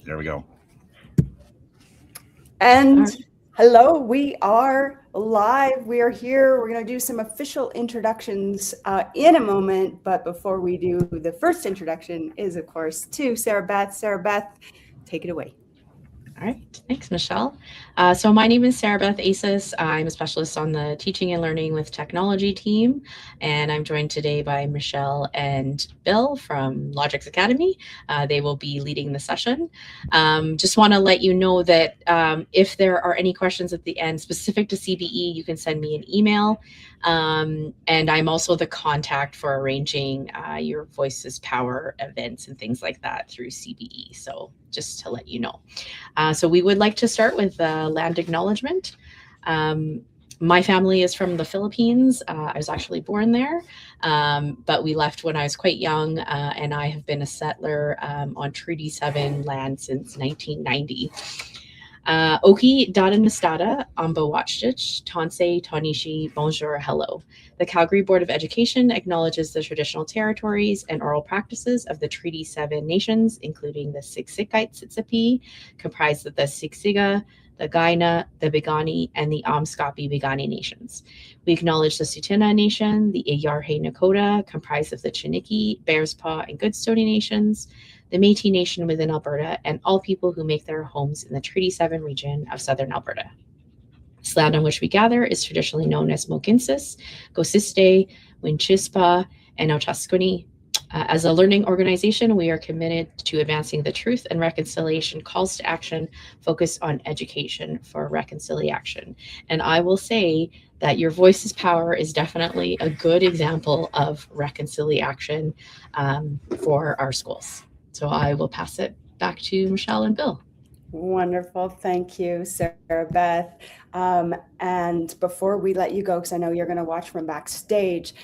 There we go. And hello, we are live. We are here. We're going to do some official introductions in a moment. But before we do, the first introduction is, of course, to Sarah Beth. Sarah Beth, take it away. All right, thanks, Michelle. So my name is Sarah Beth Asis. I'm a specialist on the Teaching and Learning with Technology team, and I'm joined today by Michelle and Bill from Logix Academy. They will be leading the session. Just want to let you know that if there are any questions at the end specific to CBE, you can send me an email. And I'm also the contact for arranging your Voices Power events and things like that through CBE. So just to let you know. So we would like to start with land acknowledgement. My family is from the Philippines. I was actually born there, but we left when I was quite young, and I have been a settler on Treaty 7 land since 1990. Oki Dada Nastada, Amba Watchtich, Tonse, Tonishi, Bonjour, Hello. The Calgary Board of Education acknowledges the traditional territories and oral practices of the Treaty 7 nations, including the Siksika Tsitsipi, comprised of the Siksiga, the Kainai, the Piikani, and the Amskapi Piikani nations. We acknowledge the Tsuut'ina Nation, the Iyarhe Nakota, comprised of the Chiniki, Bearspaw, and Goodstoney nations, the Métis Nation within Alberta, and all people who make their homes in the Treaty 7 region of southern Alberta. This land on which we gather is traditionally known as Mohkinstsis, Gosiste, Winchispa, and Otaskuni. As a learning organization, we are committed to advancing the truth and reconciliation calls to action focused on education for reconciliation. And I will say that your Voices Power is definitely a good example of reconciliation for our schools. So I will pass it back to Michelle and Bill. Wonderful. Thank you, Sarah Beth. And before we let you go, because I know you're going to watch from backstage,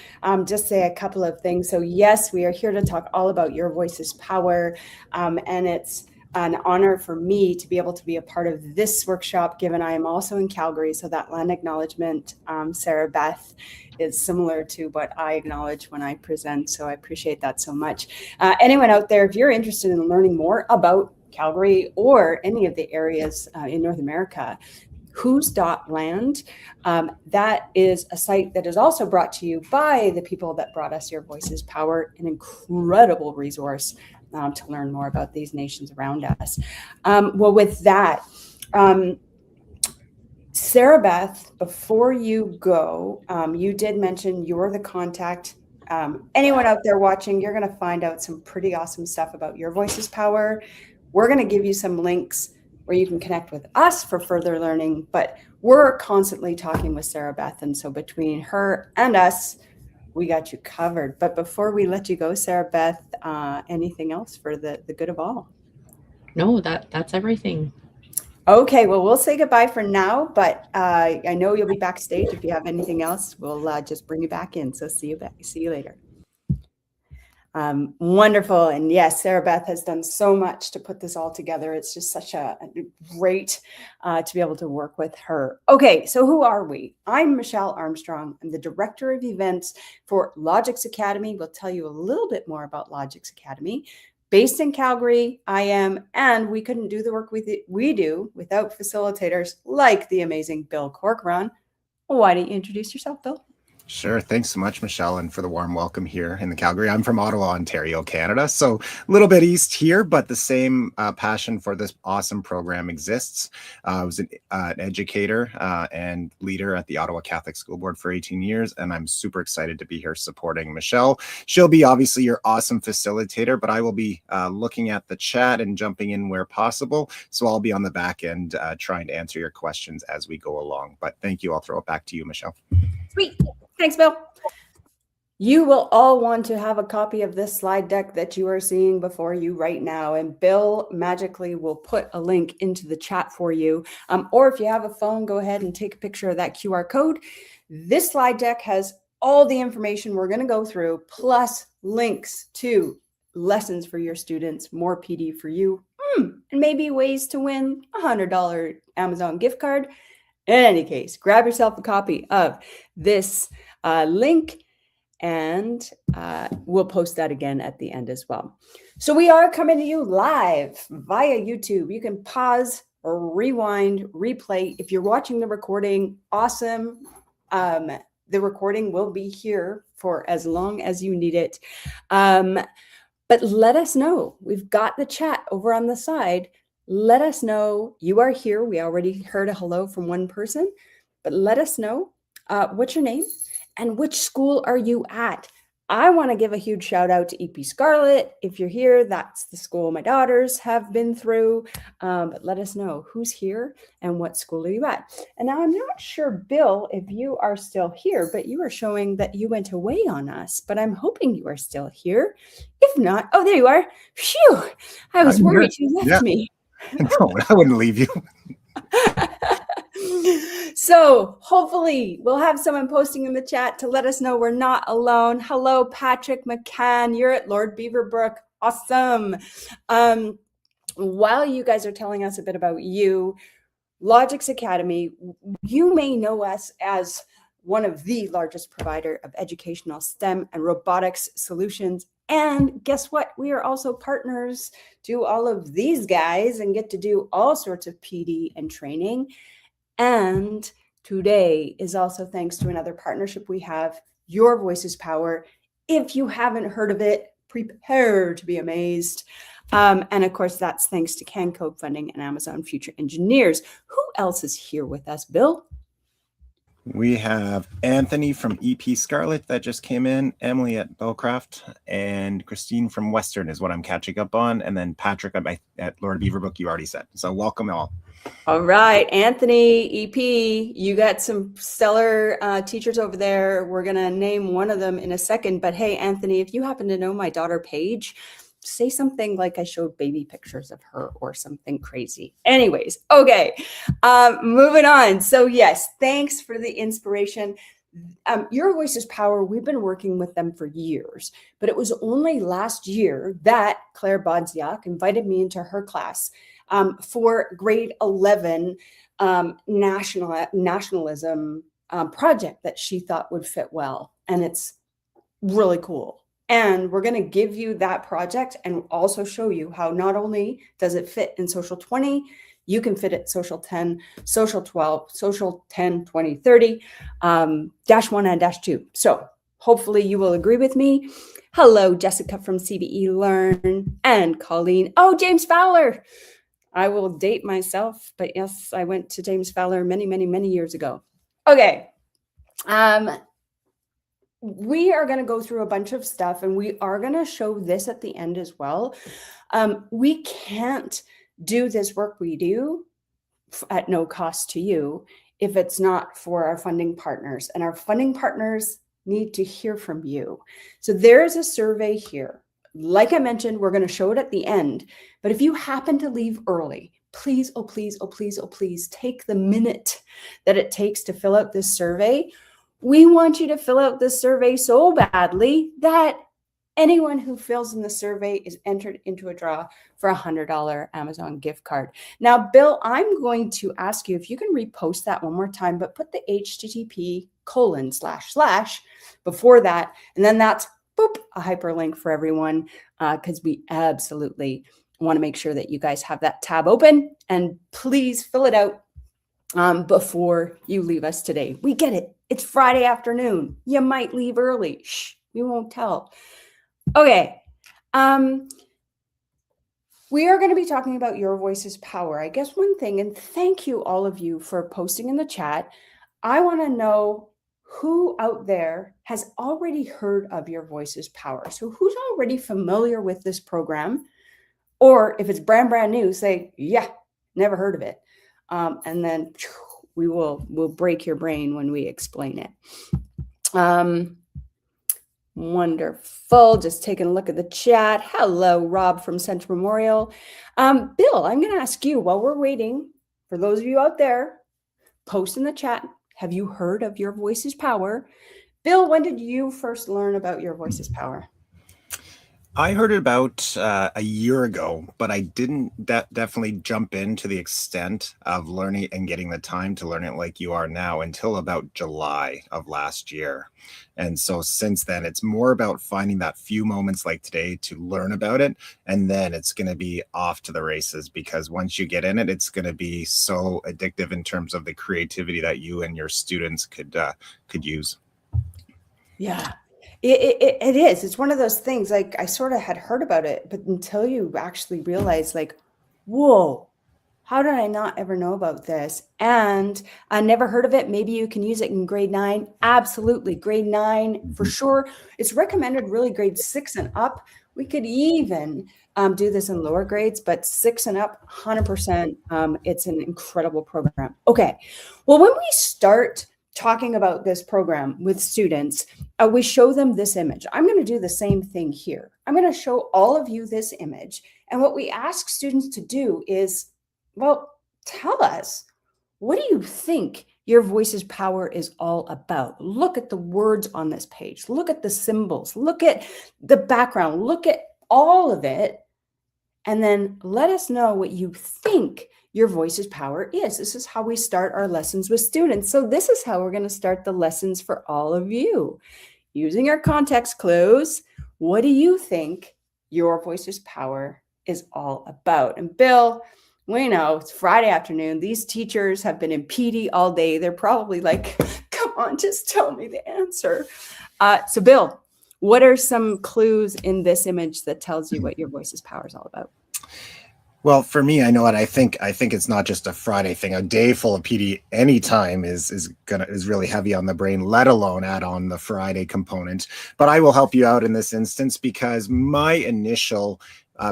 just say a couple of things. So yes, we are here to talk all about your Voices Power. And it's an honor for me to be able to be a part of this workshop, given I am also in Calgary. So that land acknowledgement, Sarah Beth, is similar to what I acknowledge when I present. So I appreciate that so much. Anyone out there, if you're interested in learning more about Calgary or any of the areas in North America, whose.land, that is a site that is also brought to you by the people that brought us your Voices Power, an incredible resource to learn more about these nations around us. Well, with that, Sarah Beth, before you go, you did mention you're the contact. Anyone out there watching, you're going to find out some pretty awesome stuff about your Voices Power. We're going to give you some links where you can connect with us for further learning, but we're constantly talking with Sarah Beth. And so between her and us, we got you covered. But before we let you go, Sarah Beth, anything else for the good of all? No, that's everything. Okay, well, we'll say goodbye for now, but I know you'll be backstage. If you have anything else, we'll just bring you back in. So see you later. Wonderful. And yes, Sarah Beth has done so much to put this all together. It's just such a great to be able to work with her. Okay, so who are we? I'm Michelle Armstrong. I'm the Director of Events for Logix Academy. We'll tell you a little bit more about Logix Academy. Based in Calgary, I am, and we couldn't do the work we do without facilitators like the amazing Bill Corcoran. Why don't you introduce yourself, Bill? Sure. Thanks so much, Michelle, and for the warm welcome here in the Calgary. I'm from Ottawa, Ontario, Canada, so a little bit east here, but the same passion for this awesome program exists. I was an educator and leader at the Ottawa Catholic School Board for 18 years, and I'm super excited to be here supporting Michelle. She'll be obviously your awesome facilitator, but I will be looking at the chat and jumping in where possible, so I'll be on the back end trying to answer your questions as we go along. But thank you. I'll throw it back to you, Michelle. Sweet. Thanks, Bill. You will all want to have a copy of this slide deck that you are seeing before you right now, and Bill magically will put a link into the chat for you. Or if you have a phone, go ahead and take a picture of that QR code. This slide deck has all the information we're going to go through, plus links to lessons for your students, more PD for you, and maybe ways to win a $100 Amazon gift card. In any case, grab yourself a copy of this link And we'll post that again at the end as well. So we are coming to you live via YouTube. You can pause or rewind, replay. If you're watching the recording, awesome. The recording will be here for as long as you need it. But let us know. We've got the chat over on the side. Let us know you are here. We already heard a hello from one person, but let us know what's your name and which school are you at. I want to give a huge shout out to EP Scarlet. If you're here, that's the school my daughters have been through. But let us know who's here and what school are you at. And now I'm not sure, Bill, if you are still here, but you are showing that you went away on us. But I'm hoping you are still here. If not, oh, there you are. Phew, I was worried you left me. No, I wouldn't leave you. So hopefully we'll have someone posting in the chat to let us know we're not alone. Hello, Patrick McCann. You're at Lord Beaverbrook. Awesome. While you guys are telling us a bit about you, Logix Academy, you may know us as one of the largest provider of educational STEM and robotics solutions. And guess what? We are also partners to all of these guys and get to do all sorts of PD and training. And today is also thanks to another partnership we have, Your Voice is Power. If you haven't heard of it, prepare to be amazed. And of course, that's thanks to CanCode funding and Amazon Future Engineers. Who else is here with us, Bill? We have Anthony from EP Scarlet that just came in, Emily at Bellcraft, and Christine from Western is what I'm catching up on. And then Patrick at Lord Beaverbrook, you already said. So welcome all. All right, Anthony, EP, you got some stellar teachers over there. We're going to name one of them in a second. But hey, Anthony, if you happen to know my daughter, Paige, say something like I showed baby pictures of her or something crazy. Anyways, okay, moving on. So yes, thanks for the inspiration. Your Voice is Power, we've been working with them for years, but it was only last year that Claire Bodziak invited me into her class for grade 11 nationalism project that she thought would fit well. And it's really cool. And we're going to give you that project and also show you how not only does it fit in Social 20, you can fit it Social 10, Social 12, Social 10, 20, 30, -1 and -2. So hopefully you will agree with me. Hello, Jessica from CBE Learn and Colleen. Oh, James Fowler. I will date myself, but yes, I went to James Fowler many, many, many years ago. Okay. We are going to go through a bunch of stuff and we are going to show this at the end as well. We can't do this work we do at no cost to you if it's not for our funding partners, and our funding partners need to hear from you. So there's a survey here. Like I mentioned, we're going to show it at the end, but if you happen to leave early, please, oh, please, oh, please, oh, please take the minute that it takes to fill out this survey. We want you to fill out this survey so badly that anyone who fills in the survey is entered into a draw for a $100 Amazon gift card. Now, Bill, I'm going to ask you if you can repost that one more time, but put the http:// before that. And then that's boop, a hyperlink for everyone, because we absolutely want to make sure that you guys have that tab open. And please fill it out before you leave us today. We get it. It's Friday afternoon. You might leave early. Shh, we won't tell. Okay. We are going to be talking about Your Voice is Power. I guess one thing, and thank you all of you for posting in the chat. I want to know who out there has already heard of Your Voice is Power. So who's already familiar with this program? Or if it's brand new, say, yeah, never heard of it. And then we'll break your brain when we explain it. Wonderful. Just taking a look at the chat. Hello, Rob from Central Memorial. Bill, I'm going to ask you while we're waiting, for those of you out there, post in the chat. Have you heard of Your Voice is Power? Bill, when did you first learn about Your Voice is Power? I heard it about a year ago, but I didn't definitely jump into the extent of learning and getting the time to learn it like you are now until about July of last year. And so since then, it's more about finding that few moments like today to learn about it. And then it's going to be off to the races because once you get in it, it's going to be so addictive in terms of the creativity that you and your students could use. Yeah, it is. It's one of those things, like, I sort of had heard about it, but until you actually realize, like, whoa, how did I not ever know about this? And I never heard of it. Maybe you can use it in grade 9. Absolutely. Grade 9 for sure. It's recommended really grade 6 and up. We could even do this in lower grades, but 6 and up, 100%. It's an incredible program. Okay. Well, when we start talking about this program with students, we show them this image. I'm going to do the same thing here. I'm going to show all of you this image. And what we ask students to do is, well, tell us, what do you think your voice's power is all about? Look at the words on this page. Look at the symbols. Look at the background. Look at all of it. And then let us know what you think your voice's power is. This is how we start our lessons with students. So this is how we're going to start the lessons for all of you. Using our context clues, what do you think your voice's power is all about? And Bill, we know it's Friday afternoon. These teachers have been in PD all day. They're probably like, come on, just tell me the answer. So Bill, what are some clues in this image that tells you what your voice's power is all about? Well, for me, I know what I think. I think it's not just a Friday thing. A day full of PD anytime is really heavy on the brain, let alone add on the Friday component. But I will help you out in this instance because my initial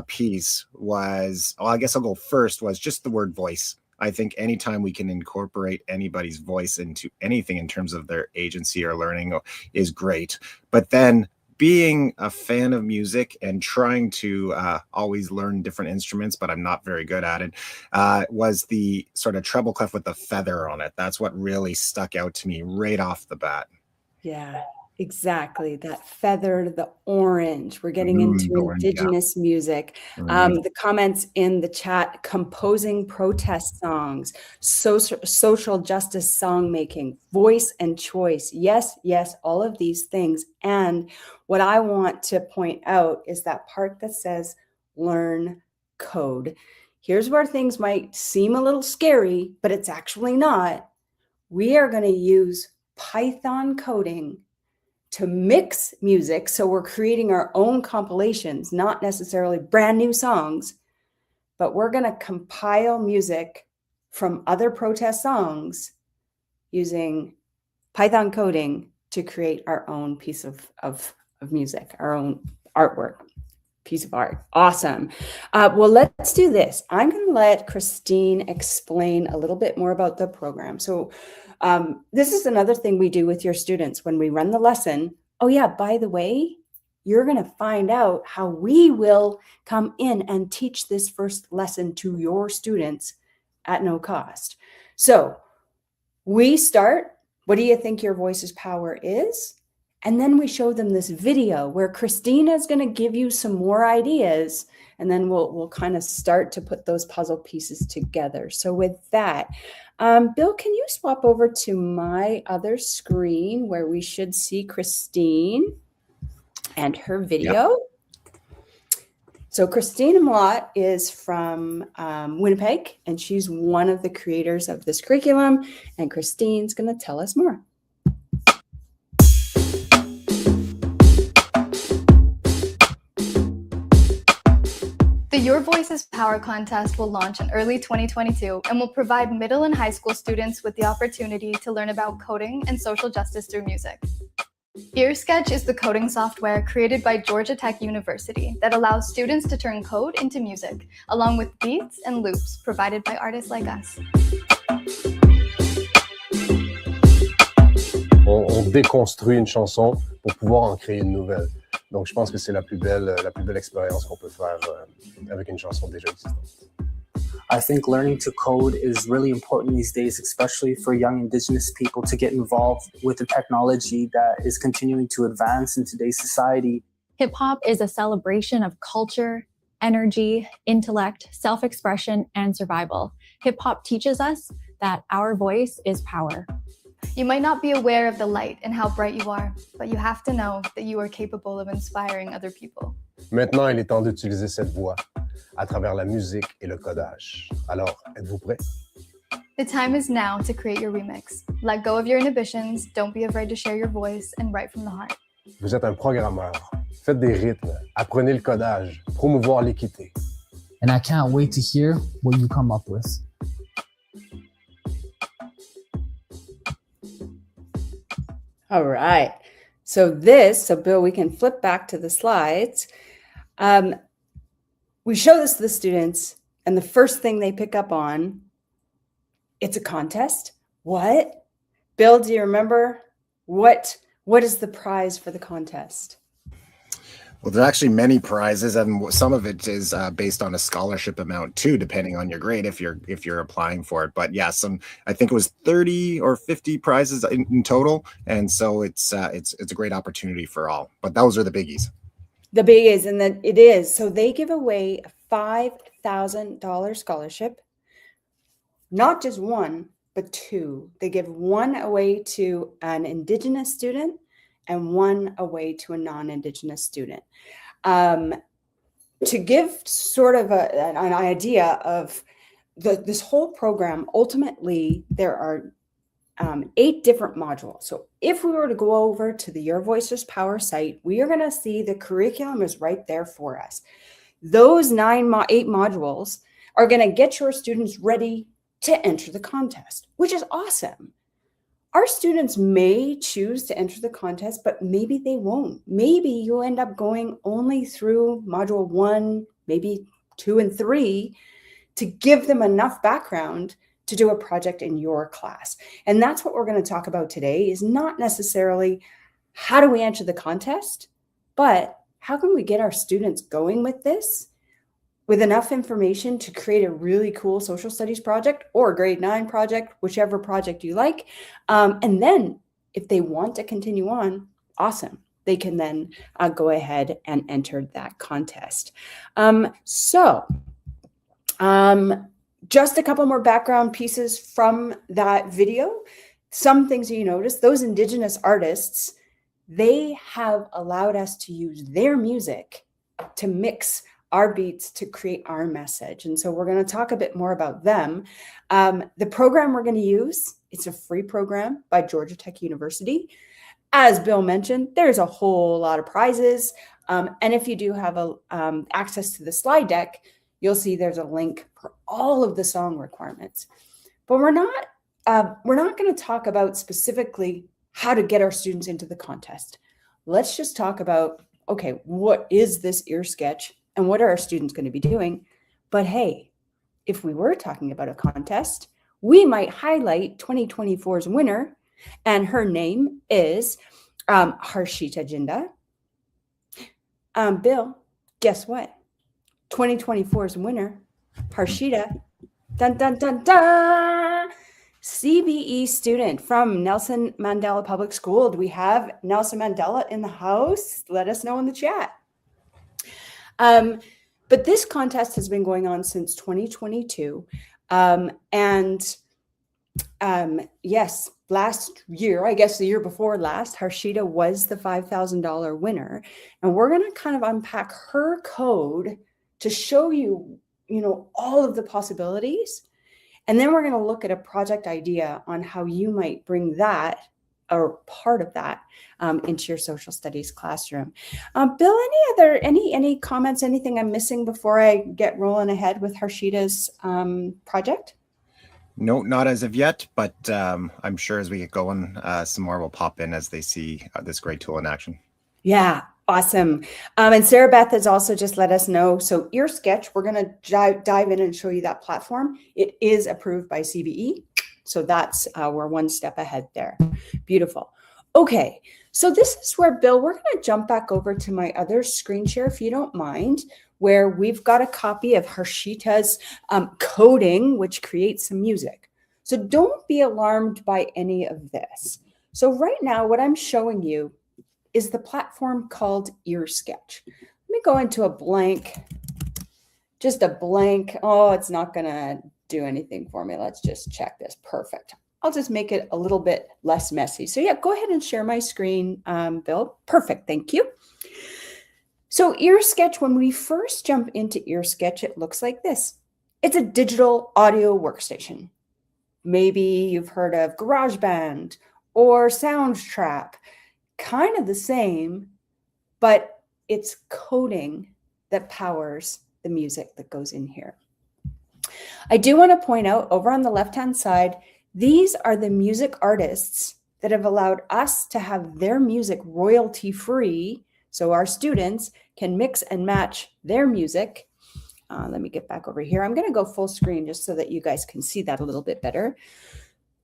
piece was, well, I guess I'll go first, was just the word voice. I think anytime we can incorporate anybody's voice into anything in terms of their agency or learning is great. But then being a fan of music and trying to always learn different instruments, but I'm not very good at it, was the sort of treble clef with the feather on it. That's what really stuck out to me right off the bat. Yeah, exactly. That feather, the orange. We're getting into The orange, yeah. Indigenous music. The comments in the chat, composing protest songs, social justice song making, voice and choice. Yes, yes, all of these things. And what I want to point out is that part that says learn code. Here's where things might seem a little scary, but it's actually not. We are going to use Python coding to mix music. So we're creating our own compilations, not necessarily brand new songs, but we're going to compile music from other protest songs using Python coding to create our own piece of music, our own artwork, piece of art. Awesome. Well, let's do this. I'm going to let Christine explain a little bit more about the program. So this is another thing we do with your students when we run the lesson. Oh yeah, by the way, you're going to find out how we will come in and teach this first lesson to your students at no cost. So we start, what do you think your voice's power is? And then we show them this video where Christina is going to give you some more ideas, and then we'll kind of start to put those puzzle pieces together. So with that, Bill, can you swap over to my other screen where we should see Christine and her video? Yep. So Christine Mlott is from Winnipeg, and she's one of the creators of this curriculum, and Christine's going to tell us more. The Your Voices Power contest will launch in early 2022 and will provide middle and high school students with the opportunity to learn about coding and social justice through music. EarSketch is the coding software created by Georgia Tech University that allows students to turn code into music, along with beats and loops provided by artists like us. On déconstruit une chanson pour pouvoir en créer une nouvelle. Donc, je pense que c'est la plus belle expérience qu'on peut faire avec une chanson déjà existante. I think learning to code is really important these days, especially for young Indigenous people to get involved with the technology that is continuing to advance in today's society. Hip hop is a celebration of culture, energy, intellect, self-expression, and survival. Hip hop teaches us that our voice is power. You might not be aware of the light and how bright you are, but you have to know that you are capable of inspiring other people. Maintenant, il est temps d'utiliser cette voix à travers la musique et le codage. Alors, êtes-vous prêts? The time is now to create your remix. Let go of your inhibitions, don't be afraid to share your voice, and write from the heart. Vous êtes un programmeur. Faites des rythmes, apprenez le codage, promouvoir l'équité. And I can't wait to hear what you come up with. All right. So Bill, we can flip back to the slides. We show this to the students, and the first thing they pick up on, it's a contest. What? Bill, do you remember what is the prize for the contest? Well, there's actually many prizes, and some of it is based on a scholarship amount too, depending on your grade if you're applying for it. But yeah, I think it was 30 or 50 prizes in total, and so it's a great opportunity for all. But those are the biggies. The biggies, and then it is. So they give away a $5,000 scholarship, not just one, but two. They give one away to an Indigenous student and one away to a non-Indigenous student. To give sort of an idea of this whole program, ultimately, there are 8 different modules. So if we were to go over to the Your Voices Power site, we are going to see the curriculum is right there for us. Those 8 modules are going to get your students ready to enter the contest, which is awesome. Our students may choose to enter the contest, but maybe they won't. Maybe you'll end up going only through module 1, maybe 2 and 3 to give them enough background to do a project in your class. And that's what we're going to talk about today, is not necessarily how do we enter the contest, but how can we get our students going with this with enough information to create a really cool social studies project or a grade 9 project, whichever project you like. And then if they want to continue on, awesome. They can then go ahead and enter that contest. Just a couple more background pieces from that video. Some things you notice, those Indigenous artists, they have allowed us to use their music to mix our beats to create our message. And so we're going to talk a bit more about them. The program we're going to use, it's a free program by Georgia Tech University. As Bill mentioned, there's a whole lot of prizes. And if you do have access to the slide deck, you'll see there's a link for all of the song requirements. But we're not going to talk about specifically how to get our students into the contest. Let's just talk about, okay, what is this ear sketch? And what are our students going to be doing? But hey, if we were talking about a contest, we might highlight 2024's winner, and her name is Harshita Jinda. Bill, guess what? 2024's winner, Harshita, dun dun dun dun, CBE student from Nelson Mandela Public School. Do we have Nelson Mandela in the house? Let us know in the chat. But this contest has been going on since 2022. Yes, last year, I guess the year before last, Harshita was the $5,000 winner. And we're going to kind of unpack her code to show you, all of the possibilities. And then we're going to look at a project idea on how you might bring that or part of that into your social studies classroom. Bill, any comments, anything I'm missing before I get rolling ahead with Harshita's project? No, not as of yet, but I'm sure as we get going, some more will pop in as they see this great tool in action. Yeah, awesome. And Sarah Beth has also just let us know. So Ear Sketch, we're going to dive in and show you that platform. It is approved by CBE. So that's we're one step ahead there. Beautiful. Okay, so this is where, Bill, we're going to jump back over to my other screen share, if you don't mind, where we've got a copy of Harshita's coding, which creates some music. So don't be alarmed by any of this. So right now, what I'm showing you is the platform called EarSketch. Let me go into a blank, just a blank. Oh, it's not going to do anything for me. Let's just check this. Perfect. I'll just make it a little bit less messy. So yeah, go ahead and share my screen, Bill. Perfect. Thank you. So EarSketch, when we first jump into EarSketch, it looks like this. It's a digital audio workstation. Maybe you've heard of GarageBand or Soundtrap, kind of the same, but it's coding that powers the music that goes in here. I do want to point out over on the left-hand side, these are the music artists that have allowed us to have their music royalty-free, so our students can mix and match their music. Let me get back over here. I'm going to go full screen just so that you guys can see that a little bit better.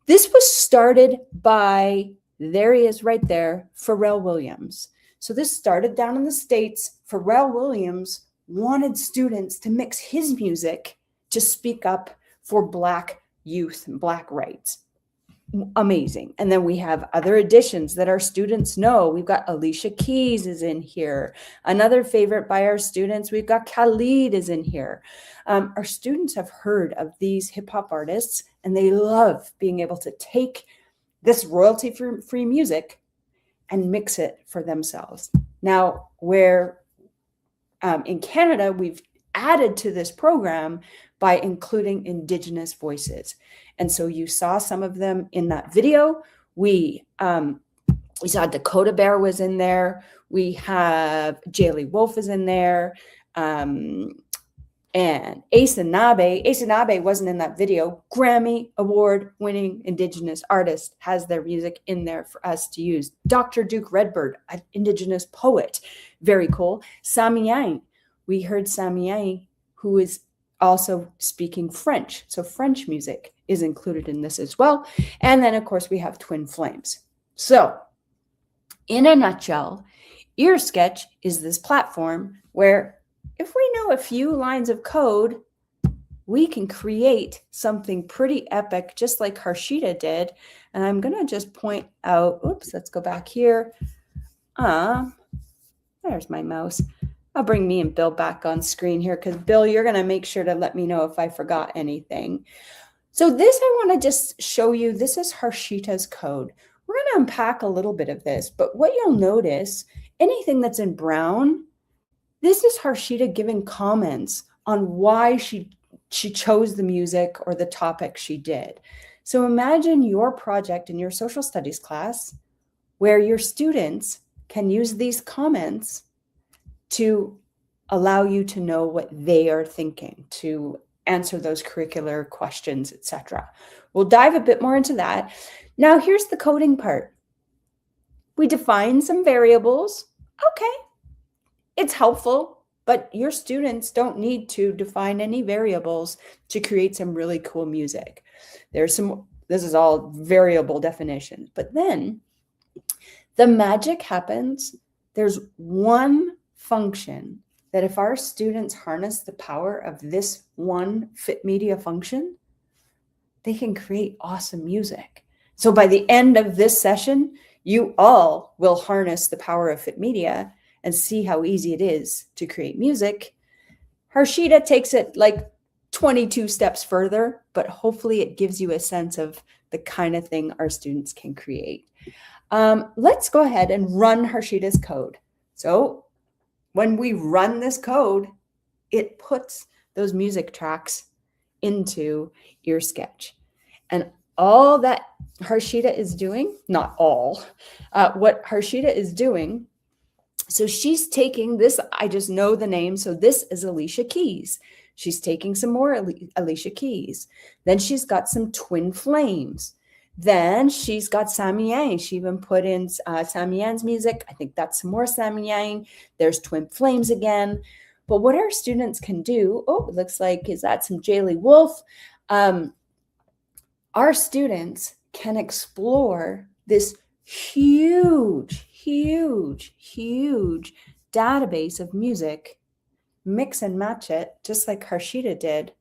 This was started by, there he is right there, Pharrell Williams. So this started down in the States. Pharrell Williams wanted students to mix his music to speak up for Black youth and Black rights. Amazing. And then we have other additions that our students know. We've got Alicia Keys is in here. Another favorite by our students, we've got Khalid is in here. Our students have heard of these hip hop artists and they love being able to take this royalty-free music and mix it for themselves. Now, where in Canada, we've added to this program by including Indigenous voices. And so you saw some of them in that video. We saw Dakota Bear was in there. We have Jaylee Wolf is in there. And Asa Nabe. Asa Nabe wasn't in that video. Grammy Award winning Indigenous artist has their music in there for us to use. Dr. Duke Redbird, an Indigenous poet. Very cool. Sami Yang. We heard Sami Yang, who is also speaking French. So French music is included in this as well. And then, of course, we have Twin Flames. So in a nutshell, EarSketch is this platform where if we know a few lines of code, we can create something pretty epic, just like Harshita did. And I'm going to just point out, oops, let's go back here. There's my mouse. I'll bring me and Bill back on screen here because Bill, you're going to make sure to let me know if I forgot anything. So this, I want to just show you, this is Harshita's code. We're going to unpack a little bit of this, but what you'll notice, anything that's in brown, this is Harshita giving comments on why she chose the music or the topic she did. So imagine your project in your social studies class where your students can use these comments to allow you to know what they are thinking, to answer those curricular questions, etc. We'll dive a bit more into that. Now, here's the coding part. We define some variables. Okay, it's helpful, but your students don't need to define any variables to create some really cool music. This is all variable definitions, but then the magic happens. There's one function that if our students harness the power of this one fit media function, they can create awesome music. So by the end of this session, you all will harness the power of fit media and see how easy it is to create music. Harshita takes it like 22 steps further, but hopefully it gives you a sense of the kind of thing our students can create. Let's go ahead and run Harshita's code. So when we run this code, it puts those music tracks into EarSketch. And all that Harshita is doing, not all, what Harshita is doing, so she's taking this, I just know the name, so this is Alicia Keys. She's taking some more Alicia Keys. Then she's got some Twin Flames. Then she's got Sami Yang. She even put in Sami Yang's music. I think that's some more Sami Yang. There's Twin Flames again. But what our students can do, oh, it looks like, is that some Jaylee Wolf? Our students can explore this huge database of music, mix and match it, just like Harshita did.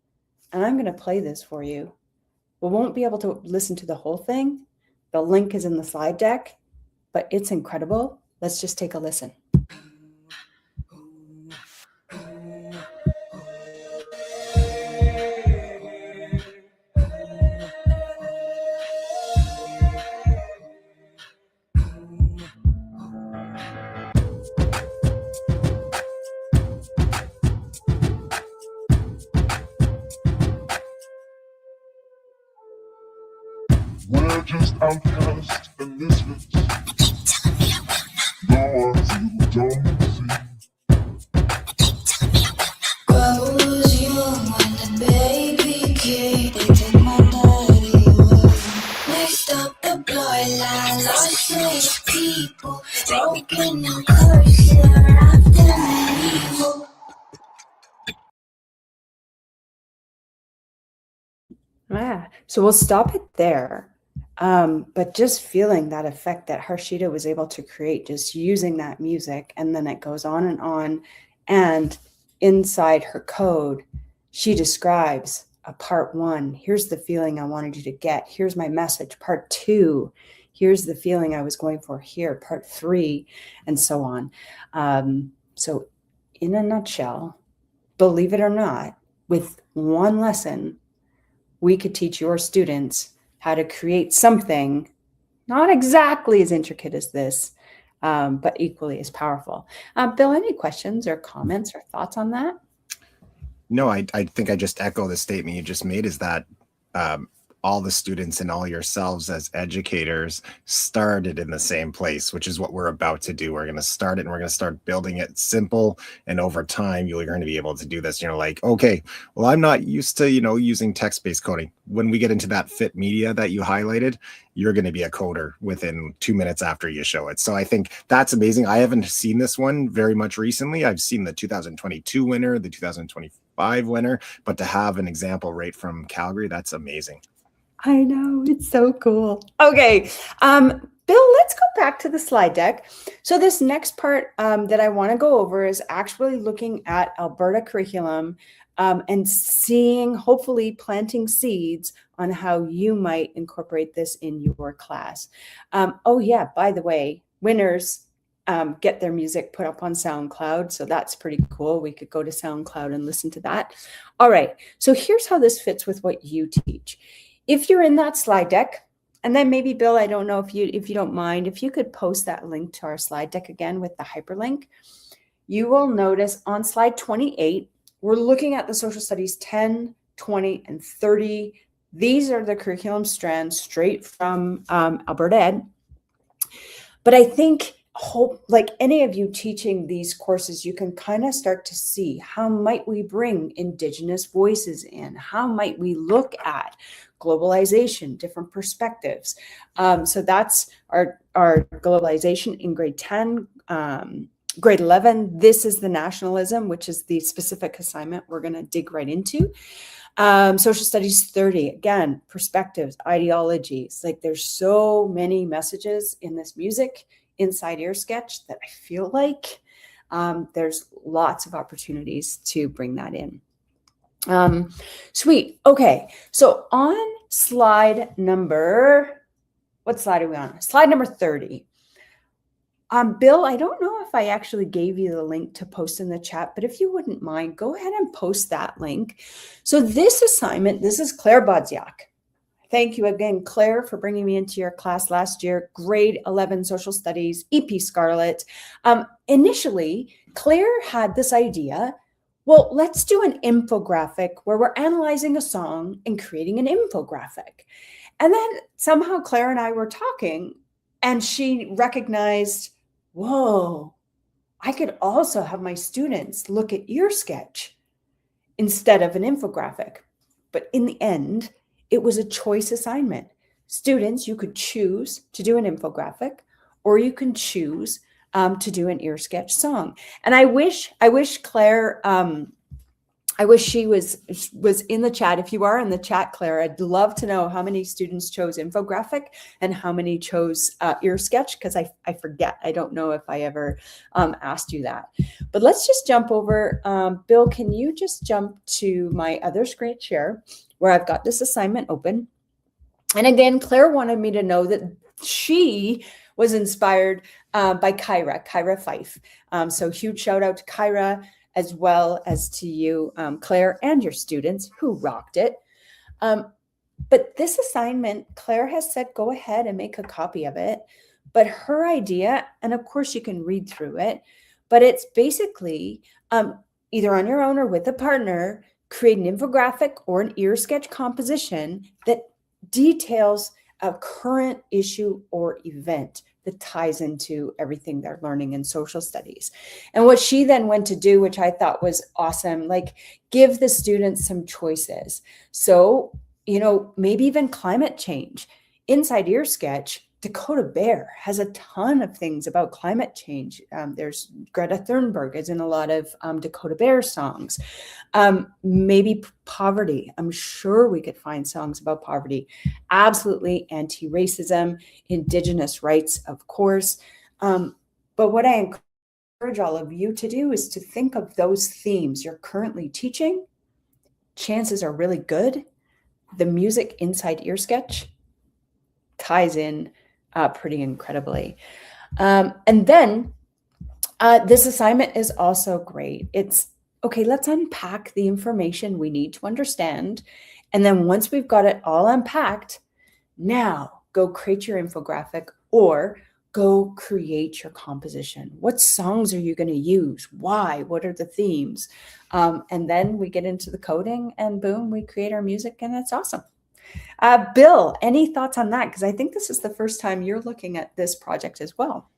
And I'm going to play this for you. We won't be able to listen to the whole thing. The link is in the slide deck, but it's incredible. Let's just take a listen. We're just outcasts and misfits. The ones you don't see. Was young when the baby came. They took my daddy away. Mixed up the bloodline, lost slaves, people, broken and cursed. They're after me evil. So we'll stop it there. But just feeling that effect that Harshita was able to create, just using that music, and then it goes on. And inside her code, she describes a part 1. Here's the feeling I wanted you to get. Here's my message. Part 2. Here's the feeling I was going for here. Part 3, and so on. So in a nutshell, believe it or not, with one lesson, we could teach your students how to create something not exactly as intricate as this, but equally as powerful. Bill, any questions or comments or thoughts on that? No, I think I just echo the statement you just made, is that all the students and all yourselves as educators started in the same place, which is what we're about to do. We're going to start it and we're going to start building it simple. And over time, you're going to be able to do this. You're like, okay, well, I'm not used to, using text-based coding. When we get into that fit media that you highlighted, you're going to be a coder within 2 minutes after you show it. So I think that's amazing. I haven't seen this one very much recently. I've seen the 2022 winner, the 2025 winner, but to have an example right from Calgary, that's amazing. I know, it's so cool. Okay, Bill, let's go back to the slide deck. So this next part that I want to go over is actually looking at Alberta curriculum and seeing, hopefully planting seeds on how you might incorporate this in your class. Oh yeah, by the way, winners get their music put up on SoundCloud. So that's pretty cool. We could go to SoundCloud and listen to that. All right, so here's how this fits with what you teach. If you're in that slide deck, and then maybe Bill, I don't know if you don't mind, if you could post that link to our slide deck again with the hyperlink, you will notice on slide 28, we're looking at the social studies 10, 20, and 30. These are the curriculum strands straight from Alberta Ed. But I think, like any of you teaching these courses, you can kind of start to see how might we bring Indigenous voices in? How might we look at globalization, different perspectives? So that's our globalization in grade 10. Grade 11, this is the nationalism, which is the specific assignment we're going to dig right into. Social studies 30, again, perspectives, ideologies. Like there's so many messages in this music inside Ear Sketch that I feel like there's lots of opportunities to bring that in. Sweet. Okay. So on slide number, what slide are we on? Slide number 30. Bill, I don't know if I actually gave you the link to post in the chat, but if you wouldn't mind, go ahead and post that link. So this assignment, this is Claire Bodziak. Thank you again, Claire, for bringing me into your class last year. Grade 11 Social Studies, EP Scarlet. Initially, Claire had this idea, well, let's do an infographic where we're analyzing a song and creating an infographic. And then somehow Claire and I were talking and she recognized, whoa, I could also have my students look at Ear Sketch instead of an infographic. But in the end, it was a choice assignment. Students, you could choose to do an infographic, or you can choose to do an Ear Sketch song. And I wish Claire, I wish she was in the chat. If you are in the chat, Claire, I'd love to know how many students chose infographic and how many chose Ear Sketch, because I forget. I don't know if I ever asked you that. But let's just jump over. Bill, can you just jump to my other screen share where I've got this assignment open? And again, Claire wanted me to know that she was inspired by Kyra Fife. So huge shout out to Kyra, as well as to you, Claire, and your students who rocked it. But this assignment, Claire has said, go ahead and make a copy of it. But her idea, and of course you can read through it, but it's basically either on your own or with a partner, create an infographic or an ear sketch composition that details a current issue or event that ties into everything they're learning in social studies. And what she then went to do, which I thought was awesome, like give the students some choices. So, maybe even climate change. Inside Ear Sketch, Dakota Bear has a ton of things about climate change. There's Greta Thunberg is in a lot of Dakota Bear songs. Maybe poverty. I'm sure we could find songs about poverty. Absolutely anti-racism, Indigenous rights, of course. But what I encourage all of you to do is to think of those themes you're currently teaching. Chances are really good the music inside Ear Sketch ties in pretty incredibly. And then this assignment is also great. It's, okay, let's unpack the information we need to understand. And then once we've got it all unpacked, now go create your infographic or go create your composition. What songs are you going to use? Why? What are the themes? And then we get into the coding and boom, we create our music and it's awesome. Bill, any thoughts on that? Because I think this is the first time you're looking at this project as well.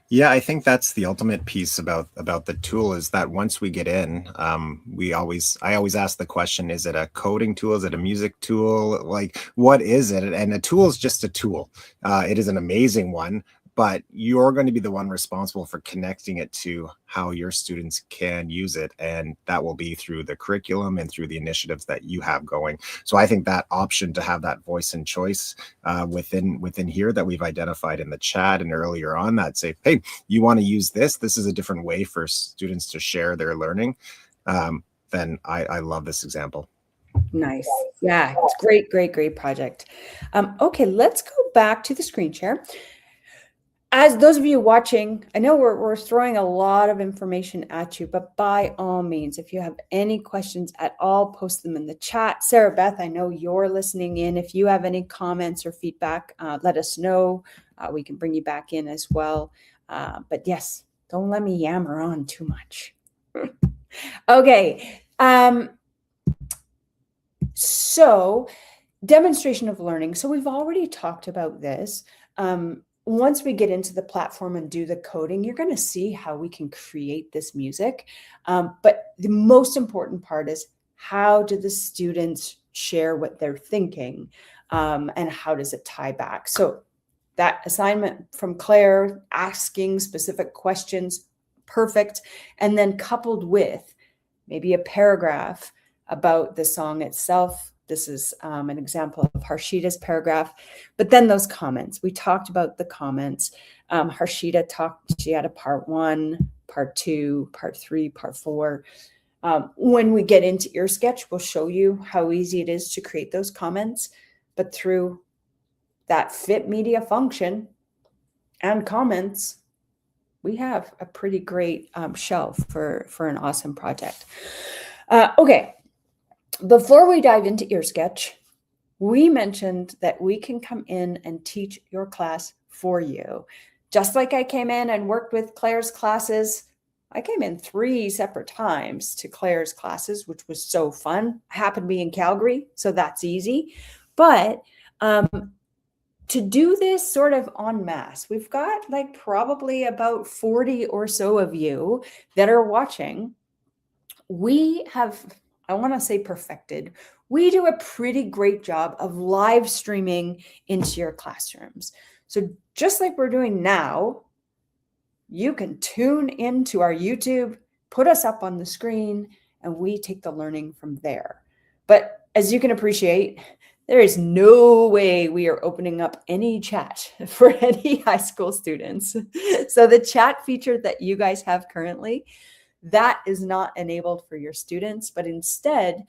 Yeah, I think that's the ultimate piece about the tool is that once we get in, I always ask the question, is it a coding tool? Is it a music tool? Like, what is it? And a tool is just a tool. It is an amazing one, but you're going to be the one responsible for connecting it to how your students can use it. And that will be through the curriculum and through the initiatives that you have going. So I think that option to have that voice and choice within here that we've identified in the chat and earlier on that say, hey, you want to use this? This is a different way for students to share their learning. Then I love this example. Nice. Yeah, it's great project. Okay, let's go back to the screen share. As those of you watching, I know we're throwing a lot of information at you, but by all means, if you have any questions at all, post them in the chat. Sarah Beth, I know you're listening in. If you have any comments or feedback, let us know. We can bring you back in as well. But yes, don't let me yammer on too much. Okay. So demonstration of learning. So we've already talked about this. Once we get into the platform and do the coding, you're going to see how we can create this music. But the most important part is how do the students share what they're thinking and how does it tie back? So that assignment from Claire, asking specific questions, perfect. And then coupled with maybe a paragraph about the song itself. This is an example of Harshita's paragraph, but then those comments. We talked about the comments. Harshita talked, she had a part 1, part 2, part 3, part 4. When we get into Ear Sketch, we'll show you how easy it is to create those comments, but through that fit media function and comments, we have a pretty great shelf for an awesome project. Okay. Before we dive into Ear Sketch, we mentioned that we can come in and teach your class for you. Just like I came in and worked with Claire's classes, I came in 3 separate times to Claire's classes, which was so fun. I happen to be in Calgary, so that's easy. But to do this sort of en masse, we've got like probably about 40 or so of you that are watching. We have, I want to say perfected. We do a pretty great job of live streaming into your classrooms. So just like we're doing now, you can tune into our YouTube, put us up on the screen, and we take the learning from there. But as you can appreciate, there is no way we are opening up any chat for any high school students. So the chat feature that you guys have currently, that is not enabled for your students, but instead,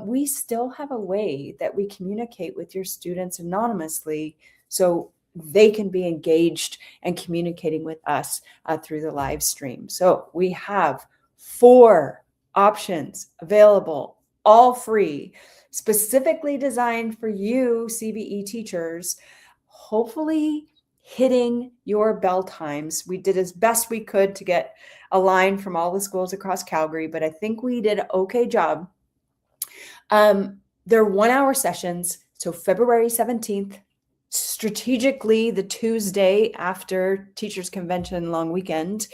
we still have a way that we communicate with your students anonymously. So they can be engaged and communicating with us through the live stream. So we have 4 options available, all free, specifically designed for you CBE teachers, hopefully hitting your bell times. We did as best we could to get a line from all the schools across Calgary, but I think we did an okay job. They're 1-hour sessions. So February 17th, strategically the Tuesday after Teachers Convention long weekend.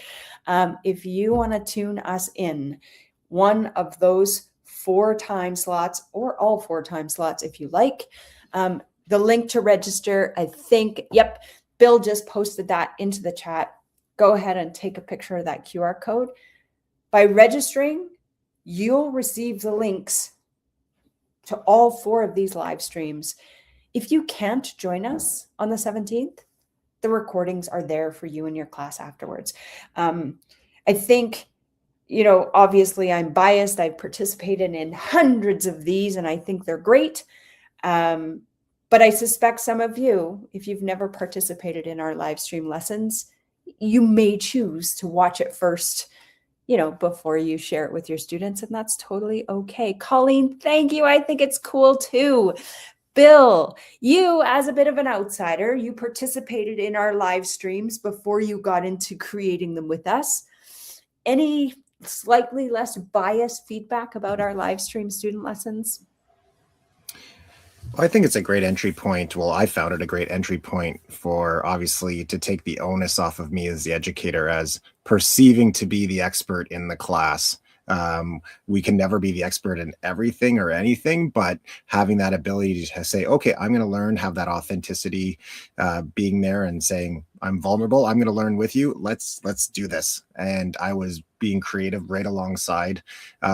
If you want to tune us in, one of those 4 time slots, or all 4 time slots if you like, the link to register, I think, yep, Bill just posted that into the chat. Go ahead and take a picture of that QR code. By registering, you'll receive the links to all 4 of these live streams. If you can't join us on the 17th, the recordings are there for you and your class afterwards. I think, obviously I'm biased. I've participated in hundreds of these and I think they're great. But I suspect some of you, if you've never participated in our live stream lessons, you may choose to watch it first, before you share it with your students, and that's totally okay. Colleen, thank you. I think it's cool too. Bill, you, as a bit of an outsider, you participated in our live streams before you got into creating them with us. Any slightly less biased feedback about our live stream student lessons? I think it's a great entry point. Well, I found it a great entry point for, obviously, to take the onus off of me as the educator, as perceiving to be the expert in the class. We can never be the expert in everything or anything, but having that ability to say, okay, I'm going to learn, have that authenticity, being there and saying, I'm vulnerable, I'm going to learn with you. Let's do this. And I was being creative right alongside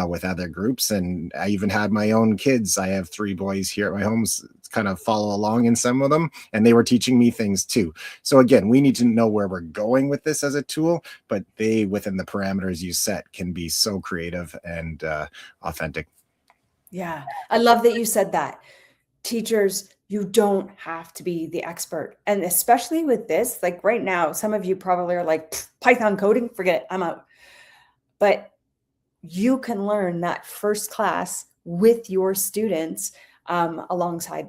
with other groups. And I even had my own kids. I have 3 boys here at my home, kind of follow along in some of them, and they were teaching me things too. So again, we need to know where we're going with this as a tool, but they, within the parameters you set, can be so creative and authentic. Yeah, I love that you said that. Teachers, you don't have to be the expert. And especially with this, like right now, some of you probably are like, Python coding, forget it, I'm out. But you can learn that first class with your students alongside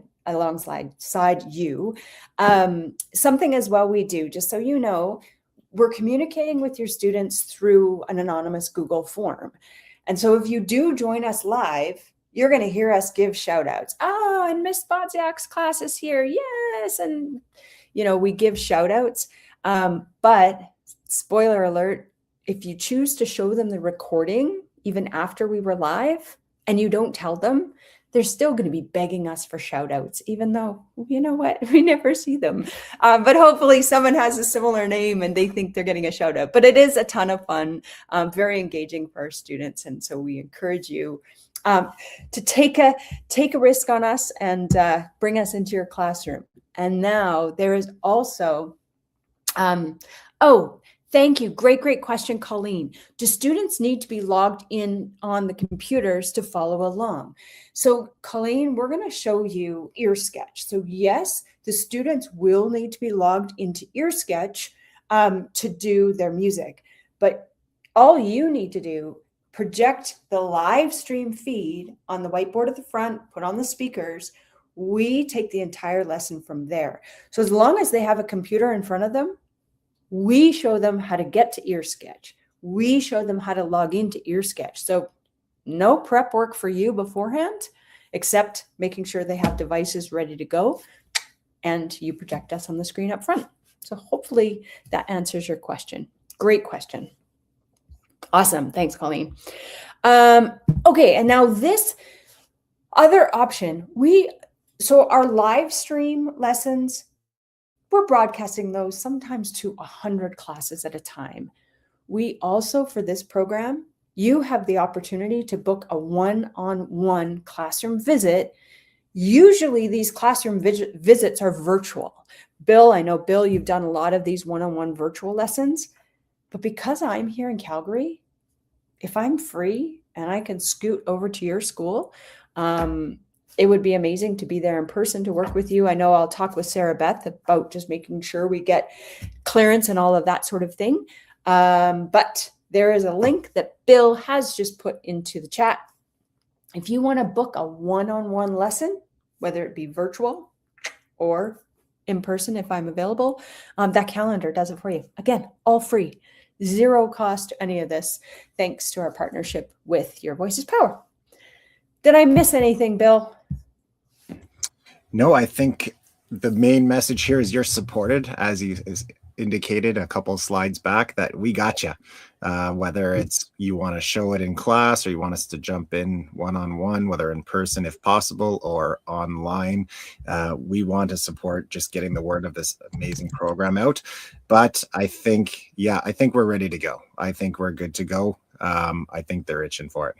you. Something as well we do, just so you know, we're communicating with your students through an anonymous Google form. And so if you do join us live, you're going to hear us give shout outs. Oh, and Miss Bodziak's class is here. Yes. And, we give shout outs. But spoiler alert, if you choose to show them the recording, even after we were live, and you don't tell them, they're still going to be begging us for shout outs, even though, you know what, we never see them. But hopefully someone has a similar name and they think they're getting a shout out. But it is a ton of fun, very engaging for our students. And so we encourage you to take a risk on us and bring us into your classroom. And now there is also, thank you. Great question, Colleen. Do students need to be logged in on the computers to follow along? So Colleen, we're going to show you EarSketch. So yes, the students will need to be logged into EarSketch to do their music. But all you need to do, project the live stream feed on the whiteboard at the front, put on the speakers. We take the entire lesson from there. So as long as they have a computer in front of them, we show them how to get to EarSketch. We show them how to log into EarSketch. So no prep work for you beforehand, except making sure they have devices ready to go, and you project us on the screen up front. So hopefully that answers your question. Great question. Awesome. Thanks, Colleen. Okay, and now this other option, so our live stream lessons, we're broadcasting those sometimes to 100 classes at a time. We also, for this program, you have the opportunity to book a one-on-one classroom visit. Usually these classroom visits are virtual. Bill, I know, Bill, you've done a lot of these one-on-one virtual lessons, but because I'm here in Calgary, if I'm free and I can scoot over to your school, it would be amazing to be there in person to work with you. I know I'll talk with Sarah Beth about just making sure we get clearance and all of that sort of thing. But there is a link that Bill has just put into the chat. If you want to book a one-on-one lesson, whether it be virtual or in person, if I'm available, that calendar does it for you. Again, all free, zero cost, any of this, thanks to our partnership with Your Voice is Power. Did I miss anything, Bill? No, I think the main message here is you're supported, as you indicated a couple of slides back, that we got you. Whether it's you want to show it in class or you want us to jump in one-on-one, whether in person if possible or online, we want to support just getting the word of this amazing program out. But I think we're ready to go. I think we're good to go. I think they're itching for it.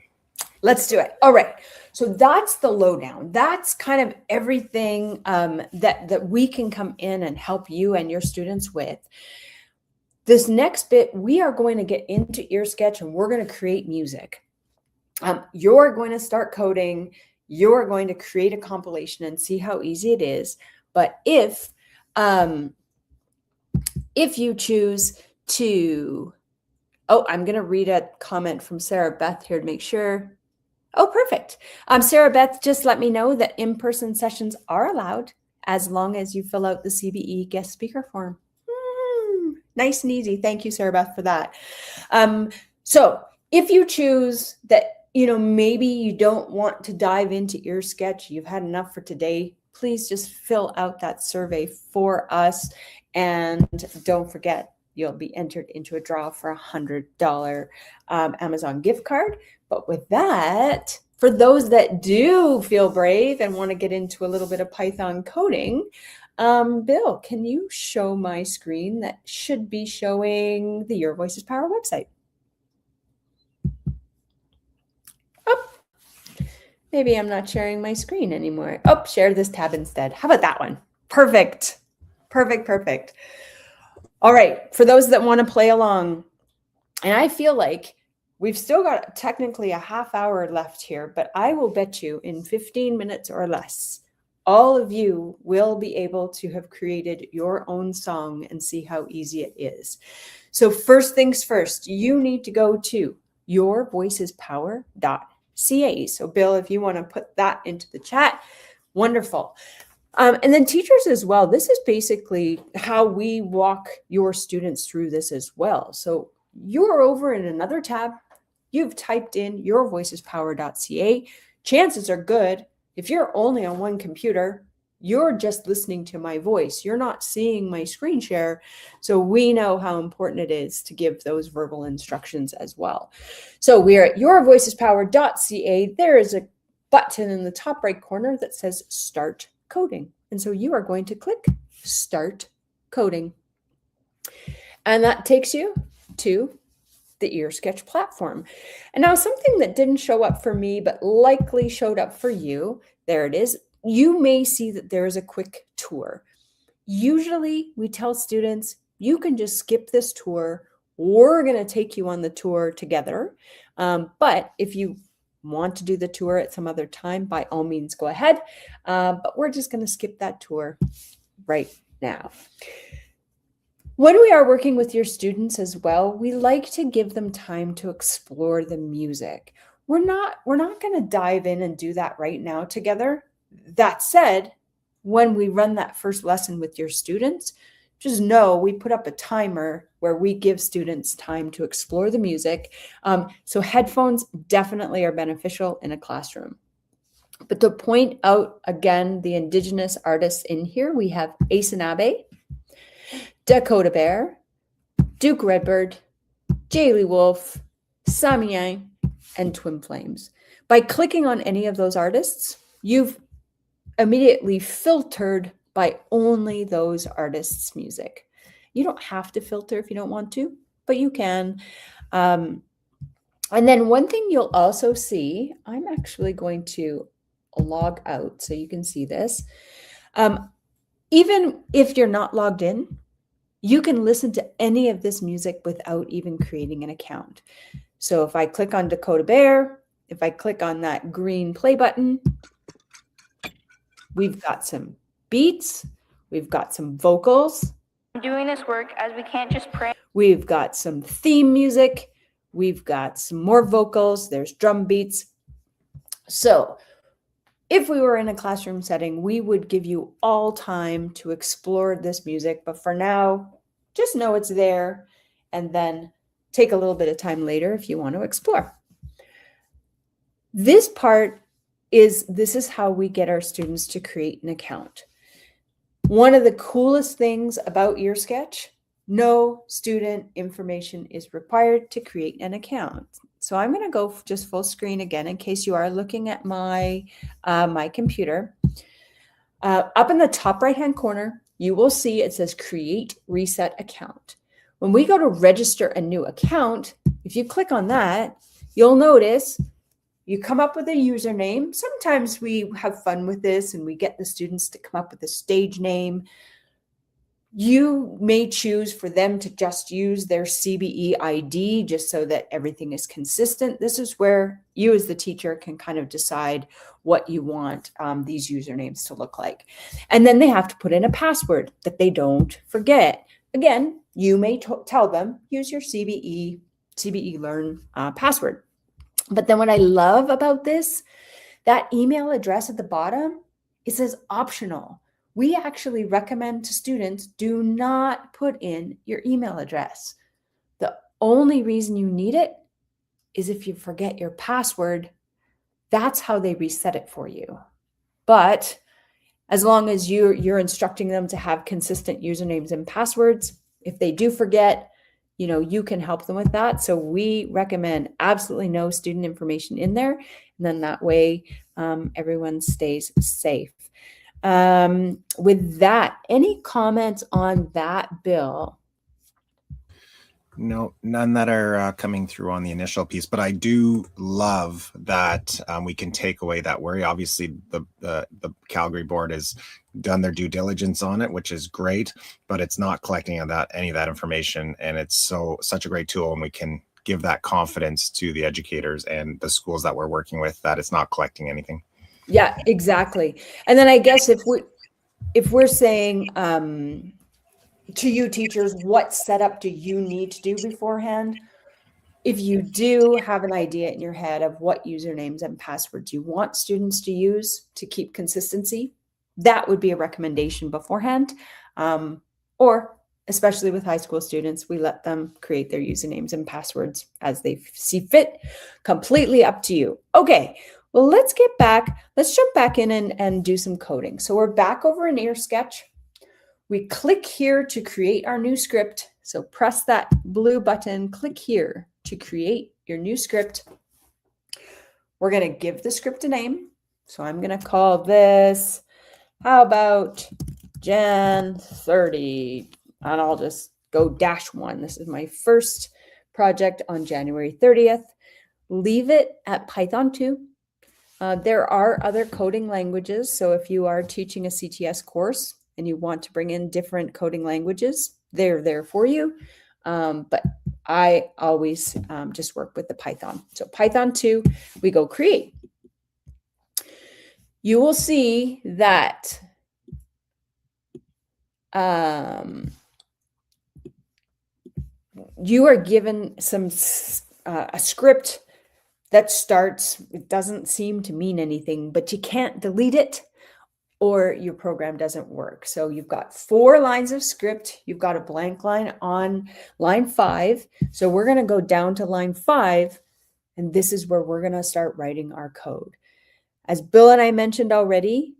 Let's do it. All right. So that's the lowdown. That's kind of everything that we can come in and help you and your students with. This next bit, we are going to get into EarSketch and we're going to create music. You're going to start coding. You're going to create a compilation and see how easy it is. But if you choose to, I'm going to read a comment from Sarah Beth here to make sure. Oh, perfect. Sarah Beth, just let me know that in-person sessions are allowed as long as you fill out the CBE guest speaker form. Nice and easy. Thank you, Sarah Beth, for that. So if you choose that, maybe you don't want to dive into EarSketch, you've had enough for today, please just fill out that survey for us. And don't forget, you'll be entered into a draw for a $100 Amazon gift card. But with that, for those that do feel brave and want to get into a little bit of Python coding, Bill, can you show my screen that should be showing the Your Voice is Power website? Oh, maybe I'm not sharing my screen anymore. Oh, share this tab instead. How about that one? Perfect. Perfect. All right. For those that want to play along, and I feel like we've still got technically a half hour left here, but I will bet you in 15 minutes or less, all of you will be able to have created your own song and see how easy it is. So first things first, you need to go to yourvoicespower.ca. So Bill, if you want to put that into the chat, wonderful. And then teachers as well. This is basically how we walk your students through this as well. So you're over in another tab. You've typed in yourvoicespower.ca. Chances are good, if you're only on one computer, you're just listening to my voice. You're not seeing my screen share. So we know how important it is to give those verbal instructions as well. So we are at yourvoicespower.ca. There is a button in the top right corner that says Start Coding. And so you are going to click Start Coding. And that takes you to the EarSketch platform. And now something that didn't show up for me, but likely showed up for you, there it is. You may see that there is a quick tour. Usually we tell students, you can just skip this tour. We're going to take you on the tour together. But if you want to do the tour at some other time, by all means, go ahead. But we're just going to skip that tour right now. When we are working with your students as well, we like to give them time to explore the music. We're not going to dive in and do that right now together. That said, when we run that first lesson with your students, just know we put up a timer where we give students time to explore the music. So headphones definitely are beneficial in a classroom. But to point out again, the Indigenous artists in here, we have Asenabe, Dakota Bear, Duke Redbird, Jaylee Wolf, Samyang, and Twin Flames. By clicking on any of those artists, you've immediately filtered by only those artists' music. You don't have to filter if you don't want to, but you can. And then one thing you'll also see, I'm actually going to log out so you can see this. Even if you're not logged in, you can listen to any of this music without even creating an account. So if I click on Dakota Bear, if I click on that green play button, We've got some beats. We've got some vocals. Doing this work as we can't just pray. We've got some theme music. We've got some more vocals. There's drum beats. So if we were in a classroom setting, we would give you all time to explore this music. But for now, just know it's there and then take a little bit of time later if you want to explore. This part this is how we get our students to create an account. One of the coolest things about EarSketch, no student information is required to create an account. So I'm going to go just full screen again in case you are looking at my my computer. Up in the top right-hand corner, you will see it says Create Reset Account. When we go to register a new account, if you click on that, you'll notice you come up with a username. Sometimes we have fun with this and we get the students to come up with a stage name. You may choose for them to just use their CBE ID just so that everything is consistent. This is where you as the teacher can kind of decide what you want these usernames to look like. And then they have to put in a password that they don't forget. Again, you may tell them, use your CBE Learn password. But then what I love about this, that email address at the bottom, it says optional. We actually recommend to students, do not put in your email address. The only reason you need it is if you forget your password. That's how they reset it for you. But as long as you're instructing them to have consistent usernames and passwords, if they do forget, you can help them with that. So we recommend absolutely no student information in there. And then that way everyone stays safe. With that, any comments on that, Bill? No, none that are coming through on the initial piece, but I do love that we can take away that worry. Obviously, the Calgary board has done their due diligence on it, which is great, but it's not collecting any of that information, and it's such a great tool, and we can give that confidence to the educators and the schools that we're working with that it's not collecting anything. Yeah, exactly. And then I guess if we're saying to you teachers, what setup do you need to do beforehand? If you do have an idea in your head of what usernames and passwords you want students to use to keep consistency, that would be a recommendation beforehand. Or especially with high school students, we let them create their usernames and passwords as they see fit. Completely up to you. Okay, well, let's get back. Let's jump back in and do some coding. So we're back over in EarSketch. We click here to create our new script. So press that blue button, click here to create your new script. We're going to give the script a name. So I'm going to call this, how about Jan 30? And I'll just go -1. This is my first project on January 30th. Leave it at Python 2. There are other coding languages. So if you are teaching a CTS course and you want to bring in different coding languages, they're there for you. But I always just work with the Python. So Python 2, we go create. You will see that you are given a script that starts, it doesn't seem to mean anything, but you can't delete it or your program doesn't work. So you've got 4 lines of script. You've got a blank line on line 5. So we're going to go down to line 5, and this is where we're going to start writing our code. As Bill and I mentioned already,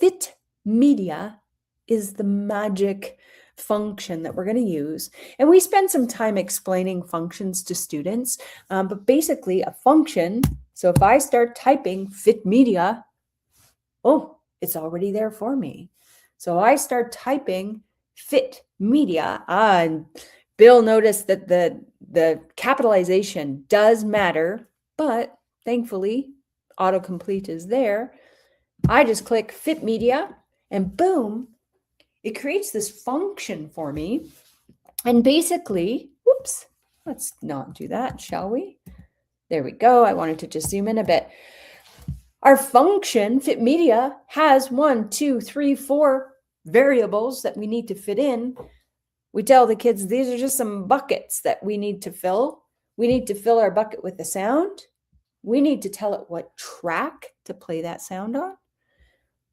fit media is the magic function that we're going to use. And we spend some time explaining functions to students, but basically a function. So if I start typing fit media, oh, it's already there for me. So I start typing fit media, and Bill noticed that the capitalization does matter, but thankfully autocomplete is there. I just click fit media and boom, it creates this function for me. And basically, whoops, let's not do that, shall we? There we go. I wanted to just zoom in a bit. Our function, fit media, has 1, 2, 3, 4 variables that we need to fit in. We tell the kids these are just some buckets that we need to fill. We need to fill our bucket with the sound. We need to tell it what track to play that sound on.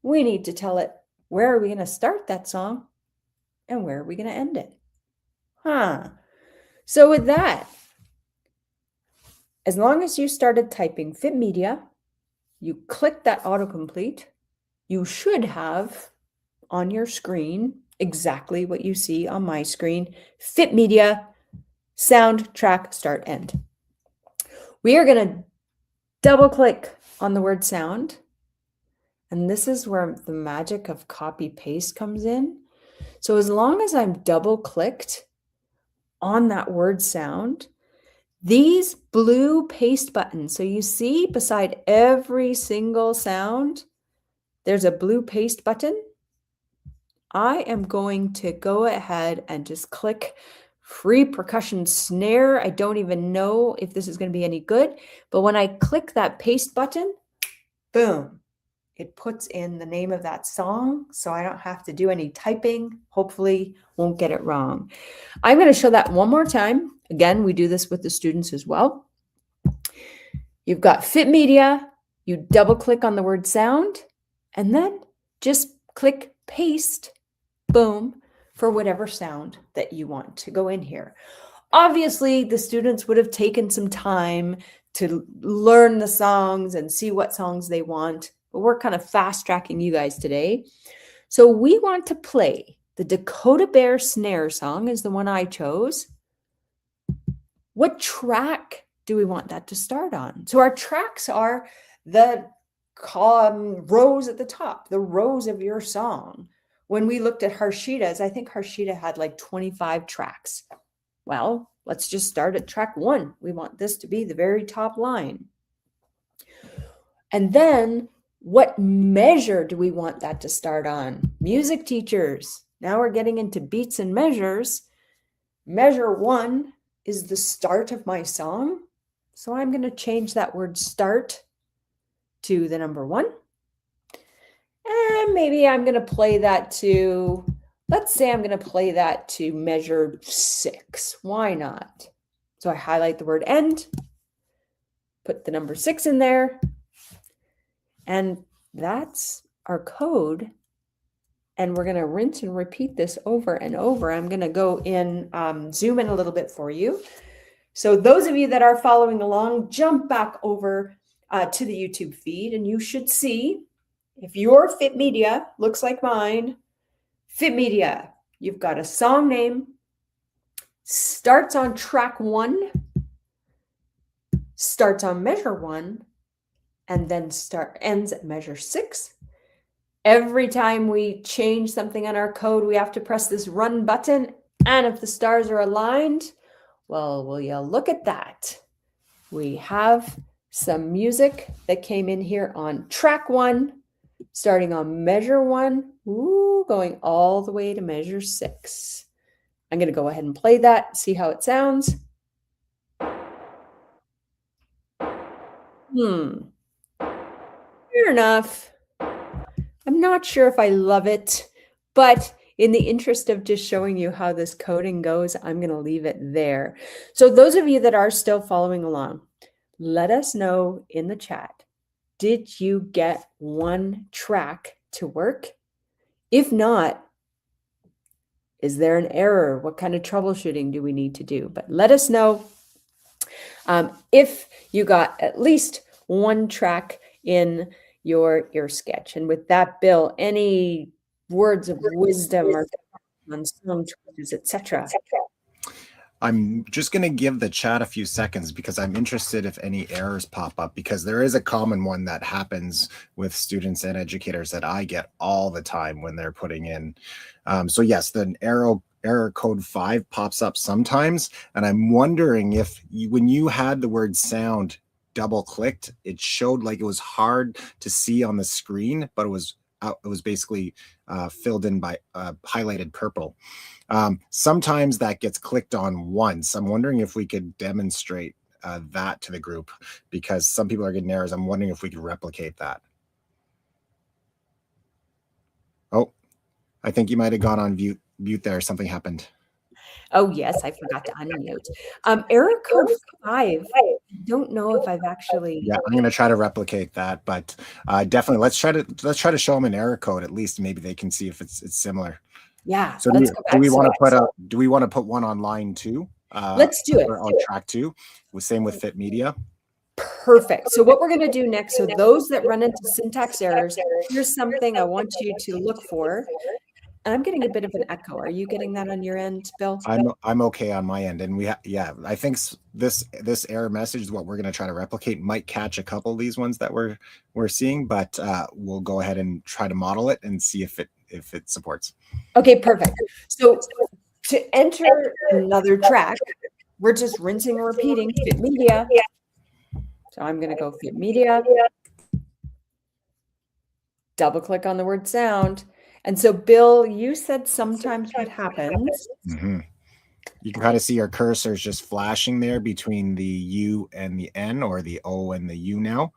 We need to tell it where are we going to start that song and where are we going to end it. So with that, as long as you started typing fit media, you click that autocomplete, you should have on your screen exactly what you see on my screen: fit media, sound, track, start, end. We are going to double click on the word sound. And this is where the magic of copy paste comes in. So as long as I'm double clicked on that word sound, these blue paste buttons, so you see beside every single sound, there's a blue paste button. I am going to go ahead and just click free percussion snare. I don't even know if this is going to be any good, but when I click that paste button, boom, it puts in the name of that song, so I don't have to do any typing. Hopefully won't get it wrong. I'm going to show that one more time. Again, we do this with the students as well. You've got fit media, you double click on the word sound, and then just click paste, boom, for whatever sound that you want to go in here. Obviously, the students would have taken some time to learn the songs and see what songs they want, but we're kind of fast tracking you guys today. So we want to play the Dakota Bear snare song is the one I chose. What track do we want that to start on? So our tracks are the rows at the top, the rows of your song. When we looked at Harshita's, I think Harshita had like 25 tracks. Well, let's just start at track 1. We want this to be the very top line. And then what measure do we want that to start on? Music teachers, now we're getting into beats and measures. Measure 1 is the start of my song. So I'm going to change that word start to the number 1. And maybe I'm going to play that to, let's say I'm going to play that to measure 6. Why not? So I highlight the word end, put the number 6 in there, and that's our code. And we're going to rinse and repeat this over and over. I'm going to go in, zoom in a little bit for you. So those of you that are following along, jump back over to the YouTube feed, and you should see, if your fit media looks like mine, fit media, you've got a song name, starts on track 1, starts on measure 1, and then ends at measure 6. Every time we change something on our code, we have to press this run button. And if the stars are aligned, well, will you look at that? We have some music that came in here on track 1, starting on measure 1, going all the way to measure 6. I'm going to go ahead and play that, see how it sounds. Fair enough. I'm not sure if I love it, but in the interest of just showing you how this coding goes, I'm going to leave it there. So those of you that are still following along, let us know in the chat, did you get one track to work? If not, is there an error? What kind of troubleshooting do we need to do? But let us know if you got at least one track in your sketch. And with that, Bill, any words of wisdom or on song choices, etc.? I'm just going to give the chat a few seconds because I'm interested if any errors pop up, because there is a common one that happens with students and educators that I get all the time when they're putting in. So yes, the error code 5 pops up sometimes. And I'm wondering if when you had the word sound double clicked, it showed like it was hard to see on the screen, but it was basically filled in by highlighted purple. Sometimes that gets clicked on once. I'm wondering if we could demonstrate that to the group, because some people are getting errors. I'm wondering if we could replicate that. Oh, I think you might have gone on mute there. Something happened. Oh, yes, I forgot to unmute. Error code 5. I don't know if I've actually. Yeah, I'm going to try to replicate that, but definitely let's try to show them an error code at least. Maybe they can see if it's similar. Yeah, So let's go back. do we want to put one on line 2? Let's do it. Or on track 2. Same with Fit Media. Perfect. So what we're going to do next, so those that run into syntax errors, here's something I want you to look for. And I'm getting a bit of an echo. Are you getting that on your end, Bill? I'm okay on my end, and I think this error message is what we're going to try to replicate. Might catch a couple of these ones that we're seeing, but we'll go ahead and try to model it and see if it supports. Okay, perfect. So to enter another track, we're just rinsing and repeating Fit Media. So I'm going to go Fit Media. Double click on the word sound. And so, Bill, you said sometimes what happens. Mm-hmm. You can kind of see our cursors just flashing there between the U and the N, or the O and the U now.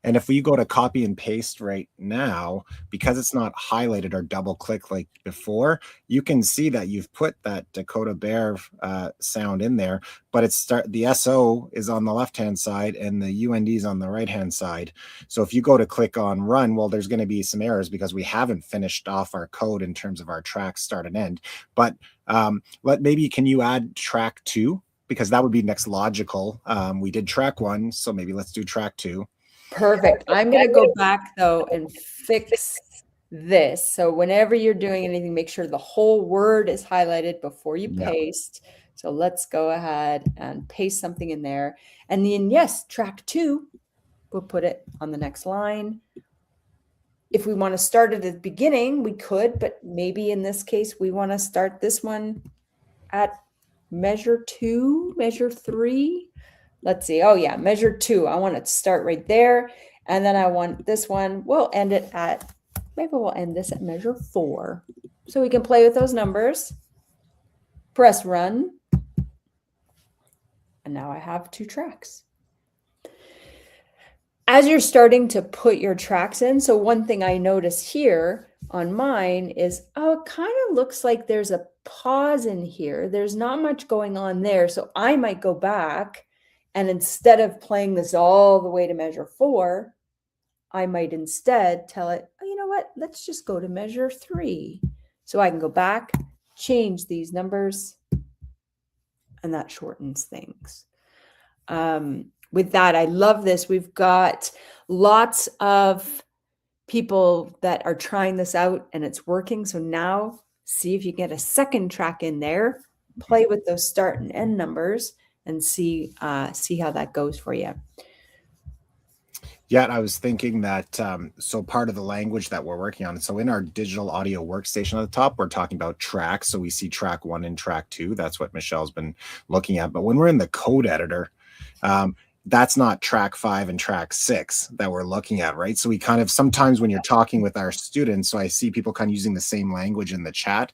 And if we go to copy and paste right now, because it's not highlighted or double click like before, you can see that you've put that Dakota Bear sound in there, but the SO is on the left-hand side and the UND is on the right-hand side. So if you go to click on run, well, there's going to be some errors because we haven't finished off our code in terms of our track start and end. But maybe can you add track 2? Because that would be next logical. We did track 1, so maybe let's do track 2. Perfect. I'm going to go back though and fix this. So whenever you're doing anything, make sure the whole word is highlighted before you paste. So let's go ahead and paste something in there. And then yes, track 2, we'll put it on the next line. If we want to start it at the beginning, we could, but maybe in this case, we want to start this one at measure 2, measure 3. Let's see. Oh yeah, measure 2. I want it to start right there. And then I want this one, we'll end this at measure 4. So we can play with those numbers. Press run. And now I have 2 tracks. As you're starting to put your tracks in, so one thing I notice here on mine is, it kind of looks like there's a pause in here. There's not much going on there. So I might go back, and instead of playing this all the way to measure 4, I might instead tell it, oh, you know what? Let's just go to measure 3. So I can go back, change these numbers, and that shortens things. With that, I love this. We've got lots of people that are trying this out and it's working. So now see if you get a second track in there, play with those start and end numbers, and see how that goes for you. Yeah, I was thinking that, so part of the language that we're working on, so in our digital audio workstation at the top, we're talking about tracks. So we see track 1 and track 2. That's what Michelle's been looking at. But when we're in the code editor, that's not track 5 and track 6 that we're looking at, right? So we kind of, sometimes when you're talking with our students, so I see people kind of using the same language in the chat.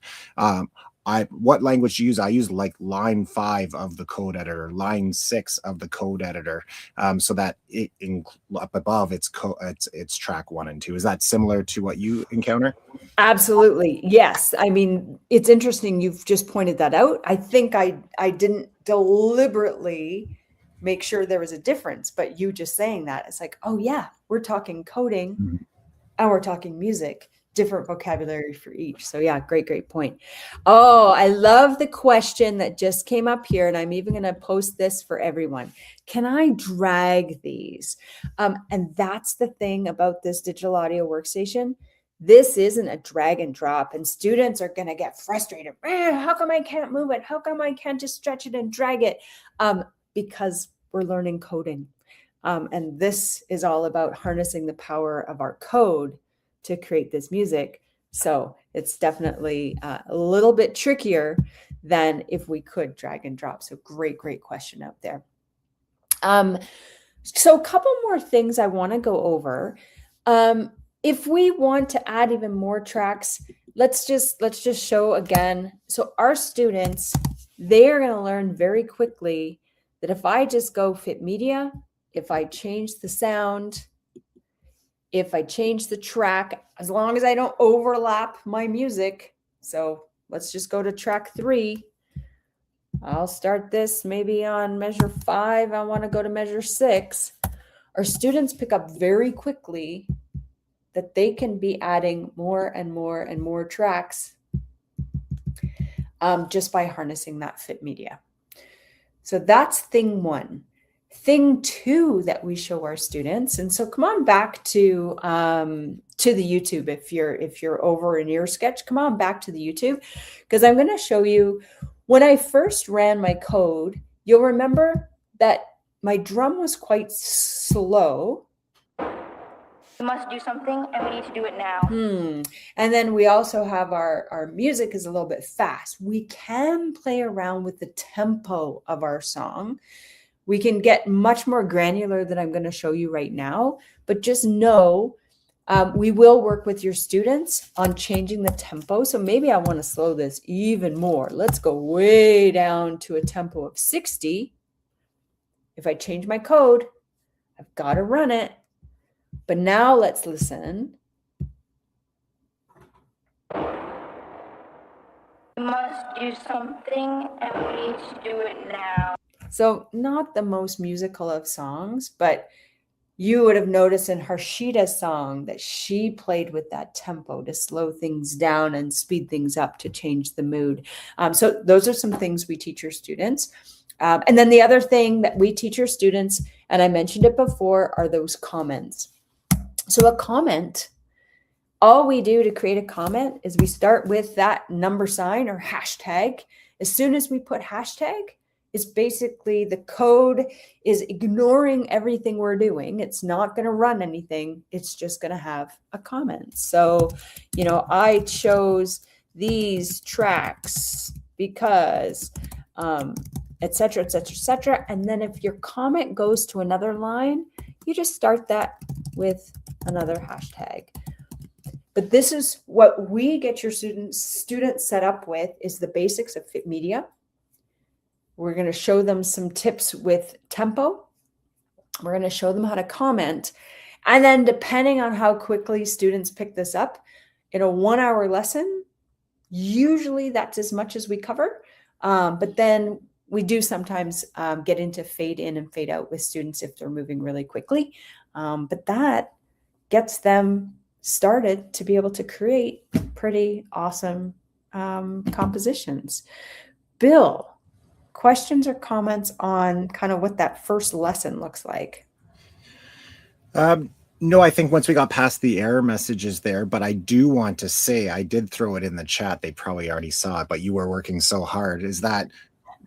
What language do you use? I use like line 5 of the code editor, line 6 of the code editor, so that up above it's track 1 and 2. Is that similar to what you encounter? Absolutely. Yes. I mean, it's interesting. You've just pointed that out. I think I didn't deliberately make sure there was a difference, but you just saying that, it's like, oh yeah, we're talking coding and we're talking music. Different vocabulary for each. So yeah, great point. Oh, I love the question that just came up here, and I'm even going to post this for everyone. Can I drag these? And that's the thing about this digital audio workstation. This isn't a drag and drop, and students are going to get frustrated. How come I can't move it? How come I can't just stretch it and drag it? Because we're learning coding. And this is all about harnessing the power of our code to create this music. So it's definitely a little bit trickier than if we could drag and drop. So great question out there. So a couple more things I want to go over. If we want to add even more tracks, let's just show again. So our students, they are going to learn very quickly that if I just go fit media, if I change the sound, if I change the track, as long as I don't overlap my music. So let's just go to track 3. I'll start this maybe on measure 5. I want to go to measure 6. Our students pick up very quickly that they can be adding more and more and more tracks just by harnessing that fit media. So that's thing 1. Thing 2 that we show our students, and so come on back to the YouTube if you're over in your sketch. Come on back to the YouTube, because I'm going to show you when I first ran my code. You'll remember that my drum was quite slow. We must do something, and we need to do it now. And then we also have our music is a little bit fast. We can play around with the tempo of our song. We can get much more granular than I'm going to show you right now, but just know we will work with your students on changing the tempo. So maybe I want to slow this even more. Let's go way down to a tempo of 60. If I change my code, I've got to run it. But now let's listen. We must do something, and we need to do it now. So not the most musical of songs, but you would have noticed in Harshita's song that she played with that tempo to slow things down and speed things up to change the mood. So those are some things we teach your students. And then the other thing that we teach your students, and I mentioned it before, are those comments. So a comment, all we do to create a comment is we start with that number sign or hashtag. As soon as we put hashtag, it's basically the code is ignoring everything we're doing. It's not going to run anything. It's just going to have a comment. So, I chose these tracks because, et cetera, et cetera, et cetera. And then if your comment goes to another line, you just start that with another hashtag. But this is what we get your students set up with, is the basics of fit media. We're going to show them some tips with tempo. We're going to show them how to comment. And then depending on how quickly students pick this up, in a 1-hour lesson, usually that's as much as we cover. But then we do sometimes get into fade in and fade out with students if they're moving really quickly. But that gets them started to be able to create pretty awesome compositions. Bill, questions or comments on kind of what that first lesson looks like? No, I think once we got past the error messages there, but I do want to say, I did throw it in the chat. They probably already saw it, but you were working so hard, is that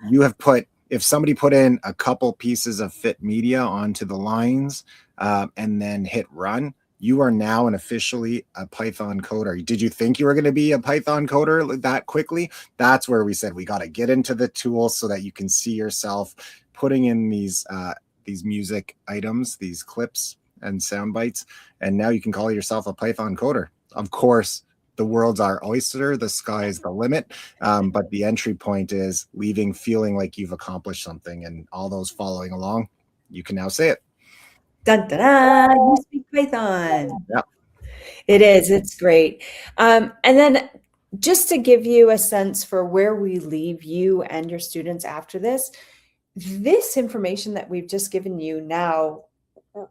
you have put, if somebody put in a couple pieces of fit media onto the lines and then hit run, you are now officially a Python coder. Did you think you were going to be a Python coder that quickly? That's where we said we got to get into the tools so that you can see yourself putting in these music items, these clips and sound bites, and now you can call yourself a Python coder. Of course, the world's our oyster, the sky is the limit, but the entry point is feeling like you've accomplished something, and all those following along, you can now say it. Dun, dun, dun, you speak Python. Yeah. It is. It's great. And then just to give you a sense for where we leave you and your students after this information that we've just given you now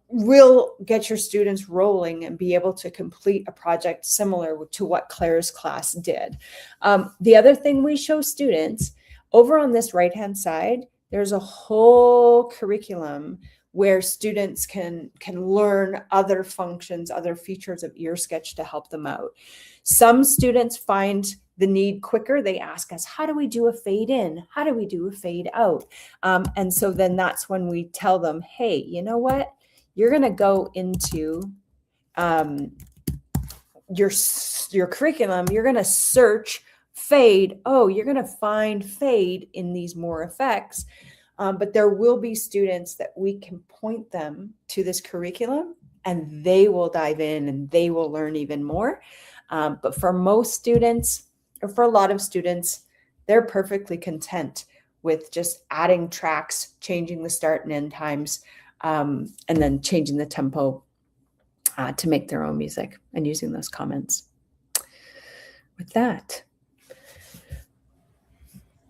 will get your students rolling and be able to complete a project similar to what Claire's class did. The other thing we show students, over on this right-hand side, there's a whole curriculum where students can learn other functions, other features of EarSketch to help them out. Some students find the need quicker. They ask us, how do we do a fade in? How do we do a fade out? And so then that's when we tell them, hey, you know what? You're going to go into your curriculum. You're going to search fade. Oh, you're going to find fade in these more effects. But there will be students that we can point them to this curriculum and they will dive in and they will learn even more. But for most students, or for a lot of students, they're perfectly content with just adding tracks, changing the start and end times, and then changing the tempo to make their own music and using those comments. With that,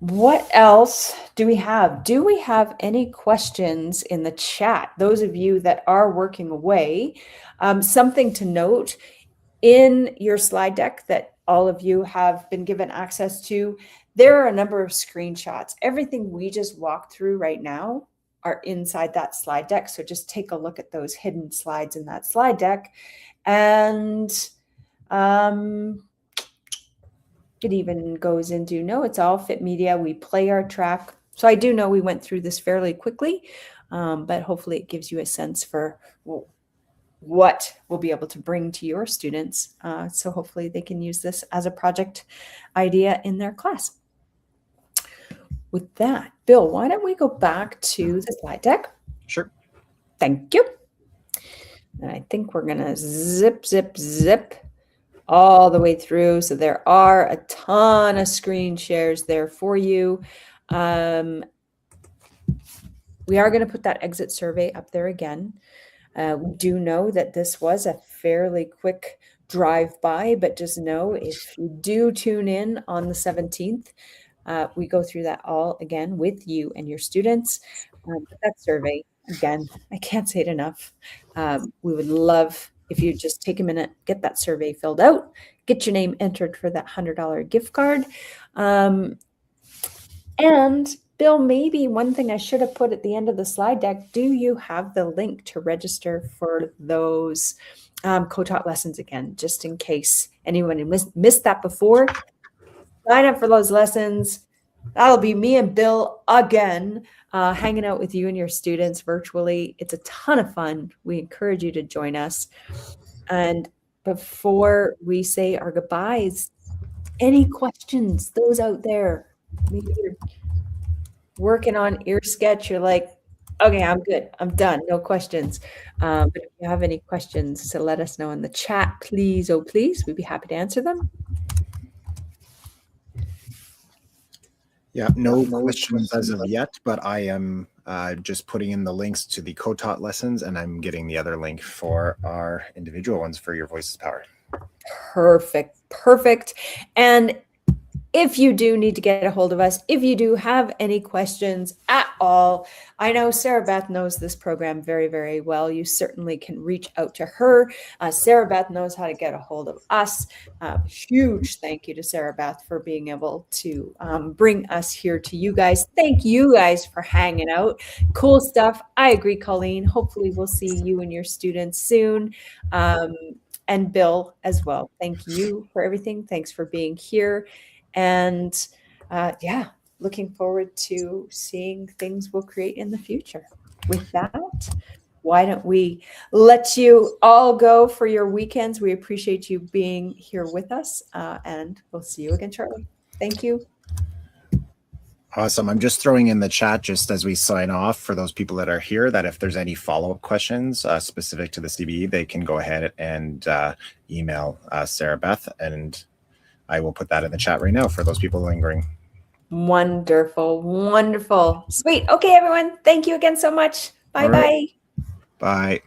what else do we have? Do we have any questions in the chat? Those of you that are working away, something to note in your slide deck that all of you have been given access to, there are a number of screenshots. Everything we just walked through right now are inside that slide deck. So just take a look at those hidden slides in that slide deck. And it even goes into, no, it's all Fit Media. We play our track. So I do know we went through this fairly quickly, but hopefully it gives you a sense for what we'll be able to bring to your students. So hopefully they can use this as a project idea in their class. With that, Bill, why don't we go back to the slide deck? Sure. Thank you. And I think we're going to zip, zip, zip all the way through. So there are a ton of screen shares there for you. We are going to put that exit survey up there again. We do know that this was a fairly quick drive-by, but just know if you do tune in on the 17th, we go through that all again with you and your students. That survey, again, I can't say it enough. We would love if you just take a minute, get that survey filled out, get your name entered for that $100 gift card. And Bill, maybe one thing I should have put at the end of the slide deck, do you have the link to register for those co-taught lessons again, just in case anyone missed that before? Sign up for those lessons. That'll be me and Bill again, hanging out with you and your students virtually. It's a ton of fun. We encourage you to join us. And before we say our goodbyes, any questions, those out there? Maybe you're working on ear sketch, you're like, okay, I'm good, I'm done, no questions. But if you have any questions, so let us know in the chat, please, oh please, we'd be happy to answer them. Yeah, no questions as of yet, but I am just putting in the links to the co-taught lessons, and I'm getting the other link for our individual ones for Your Voice is Power. Perfect, perfect. And if you do need to get a hold of us, if you do have any questions at all, I know Sarah Beth knows this program very, very well. You certainly can reach out to her. Sarah Beth knows how to get a hold of us. Huge thank you to Sarah Beth for being able to bring us here to you guys. Thank you guys for hanging out. Cool stuff. I agree, Colleen. Hopefully we'll see you and your students soon. And Bill as well. Thank you for everything. Thanks for being here. And yeah, looking forward to seeing things we'll create in the future. With that, why don't we let you all go for your weekends? We appreciate you being here with us, and we'll see you again shortly. Thank you. Awesome. I'm just throwing in the chat just as we sign off for those people that are here that if there's any follow-up questions specific to the CBE, they can go ahead and email Sarah Beth, and I will put that in the chat right now for those people lingering. Wonderful, wonderful. Sweet. Okay, everyone. Thank you again so much. Bye-bye. Bye.